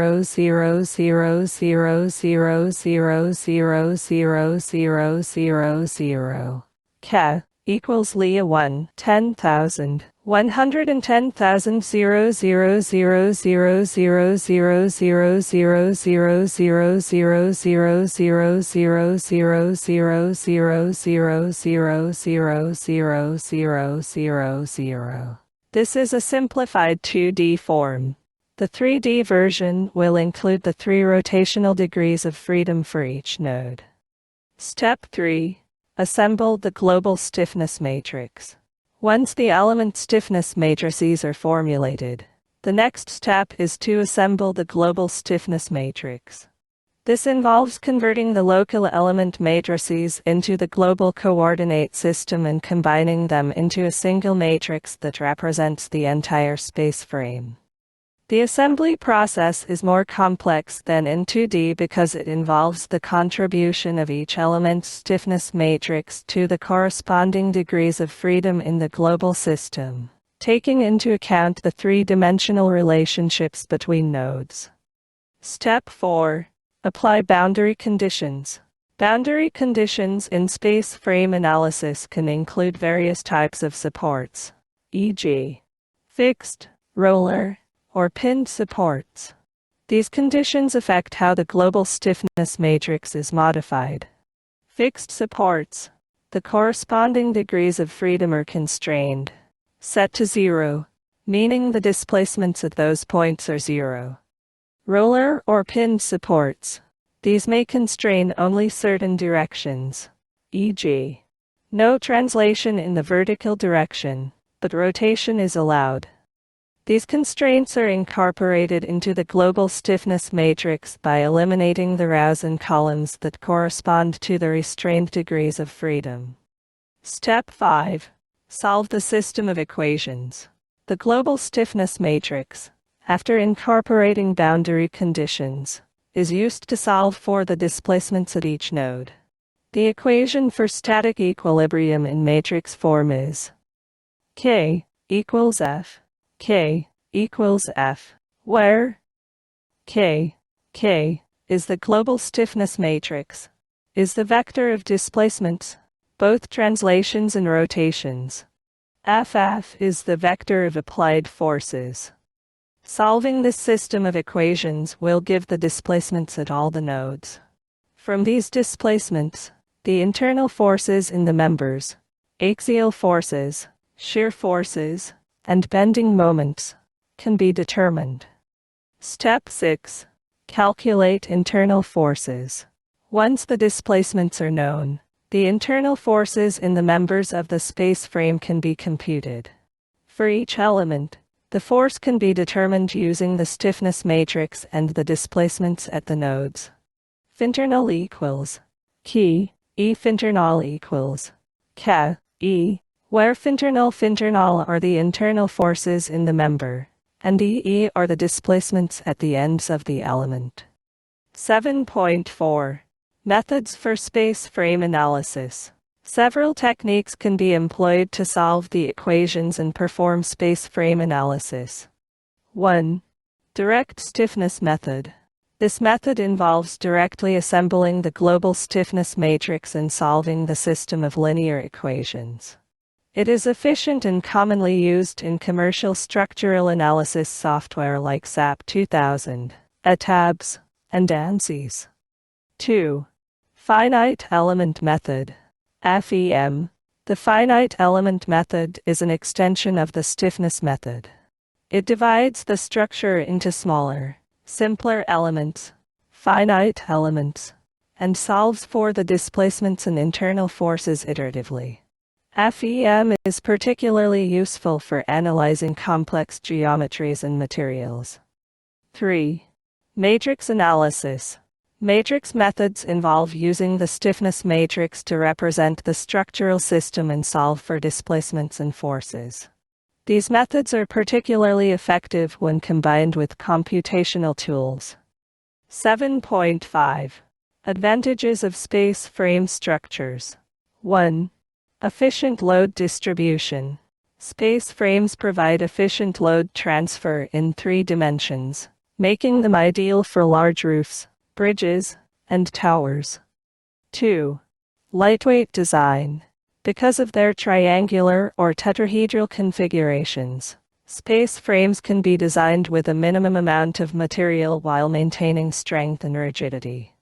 0.0000000000000. K equals Leah 1, 10,000, 110,000 This is a simplified 2D form. The 3D version will include the 3 rotational degrees of freedom for each node. Step 3. Assemble the global stiffness matrix. Once the element stiffness matrices are formulated, the next step is to assemble the global stiffness matrix. This involves converting the local element matrices into the global coordinate system and combining them into a single matrix that represents the entire space frame. The assembly process is more complex than in 2D because it involves the contribution of each element's stiffness matrix to the corresponding degrees of freedom in the global system, taking into account the 3-dimensional relationships between nodes. Step 4. Apply boundary conditions. Boundary conditions in space frame analysis can include various types of supports, e.g., fixed, roller, or pinned supports. These conditions affect how the global stiffness matrix is modified. Fixed supports. The corresponding degrees of freedom are constrained, set to 0, meaning the displacements at those points are 0. Roller or pinned supports. These may constrain only certain directions, e.g., no translation in the vertical direction, but rotation is allowed. These constraints are incorporated into the global stiffness matrix by eliminating the rows and columns that correspond to the restrained degrees of freedom. Step 5. Solve the system of equations. The global stiffness matrix, after incorporating boundary conditions, is used to solve for the displacements at each node. The equation for static equilibrium in matrix form is K equals F, K equals F, where K is the global stiffness matrix, is the vector of displacements, both translations and rotations. F is the vector of applied forces. Solving this system of equations will give the displacements at all the nodes. From these displacements, the internal forces in the members, axial forces, shear forces, and bending moments, can be determined. Step 6. Calculate internal forces. Once the displacements are known, the internal forces in the members of the space frame can be computed. For each element, the force can be determined using the stiffness matrix and the displacements at the nodes. Finternal equals K, E finternal equals K, E, where finternal are the internal forces in the member, and E are the displacements at the ends of the element. 7.4. Methods for space frame analysis. Several techniques can be employed to solve the equations and perform space frame analysis. 1. Direct stiffness method. This method involves directly assembling the global stiffness matrix and solving the system of linear equations. It is efficient and commonly used in commercial structural analysis software like SAP 2000, ATABS, and ANSYS. 2. Finite element method. FEM. The finite element method is an extension of the stiffness method. It divides the structure into smaller, simpler elements, finite elements, and solves for the displacements and internal forces iteratively. FEM is particularly useful for analyzing complex geometries and materials. 3. Matrix analysis. Matrix methods involve using the stiffness matrix to represent the structural system and solve for displacements and forces. These methods are particularly effective when combined with computational tools. 7.5. Advantages of space frame structures. 1. Efficient load distribution. Space frames provide efficient load transfer in 3 dimensions, making them ideal for large roofs, bridges, and towers. 2. Lightweight design. Because of their triangular or tetrahedral configurations, space frames can be designed with a minimum amount of material while maintaining strength and rigidity.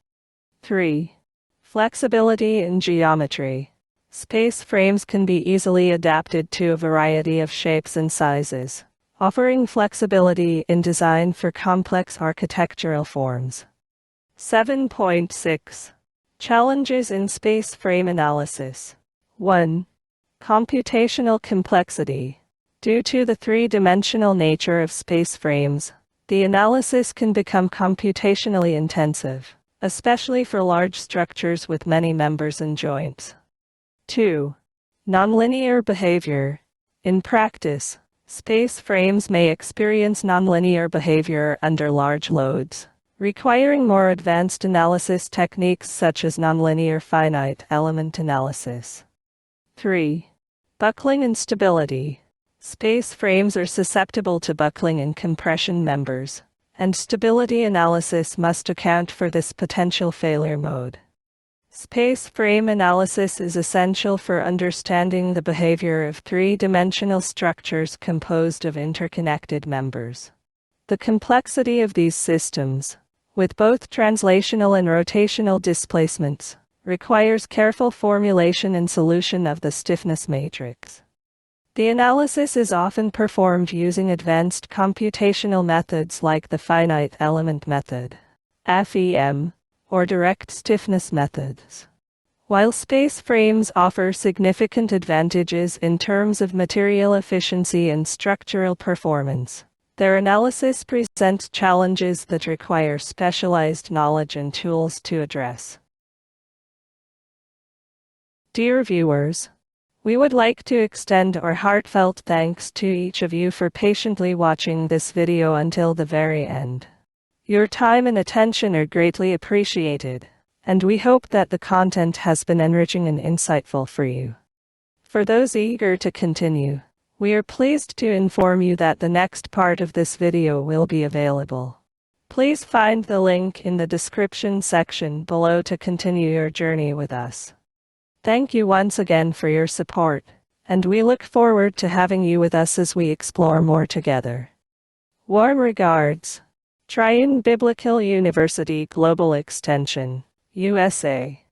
3. Flexibility in geometry. Space frames can be easily adapted to a variety of shapes and sizes, offering flexibility in design for complex architectural forms. 7.6. Challenges in space frame analysis. 1. Computational complexity. Due to the 3-dimensional nature of space frames, the analysis can become computationally intensive, especially for large structures with many members and joints. 2. Nonlinear behavior. In practice, space frames may experience nonlinear behavior under large loads, requiring more advanced analysis techniques such as nonlinear finite element analysis. 3. Buckling and stability. Space frames are susceptible to buckling and compression members, and stability analysis must account for this potential failure mode. Space frame analysis is essential for understanding the behavior of 3-dimensional structures composed of interconnected members. The complexity of these systems, with both translational and rotational displacements, requires careful formulation and solution of the stiffness matrix. The analysis is often performed using advanced computational methods like the finite element method, FEM, or direct stiffness methods. While space frames offer significant advantages in terms of material efficiency and structural performance, their analysis presents challenges that require specialized knowledge and tools to address. Dear viewers, we would like to extend our heartfelt thanks to each of you for patiently watching this video until the very end. Your time and attention are greatly appreciated, and we hope that the content has been enriching and insightful for you. For those eager to continue, we are pleased to inform you that the next part of this video will be available. Please find the link in the description section below to continue your journey with us. Thank you once again for your support, and we look forward to having you with us as we explore more together. Warm regards. Trine Biblical University Global Extension, USA.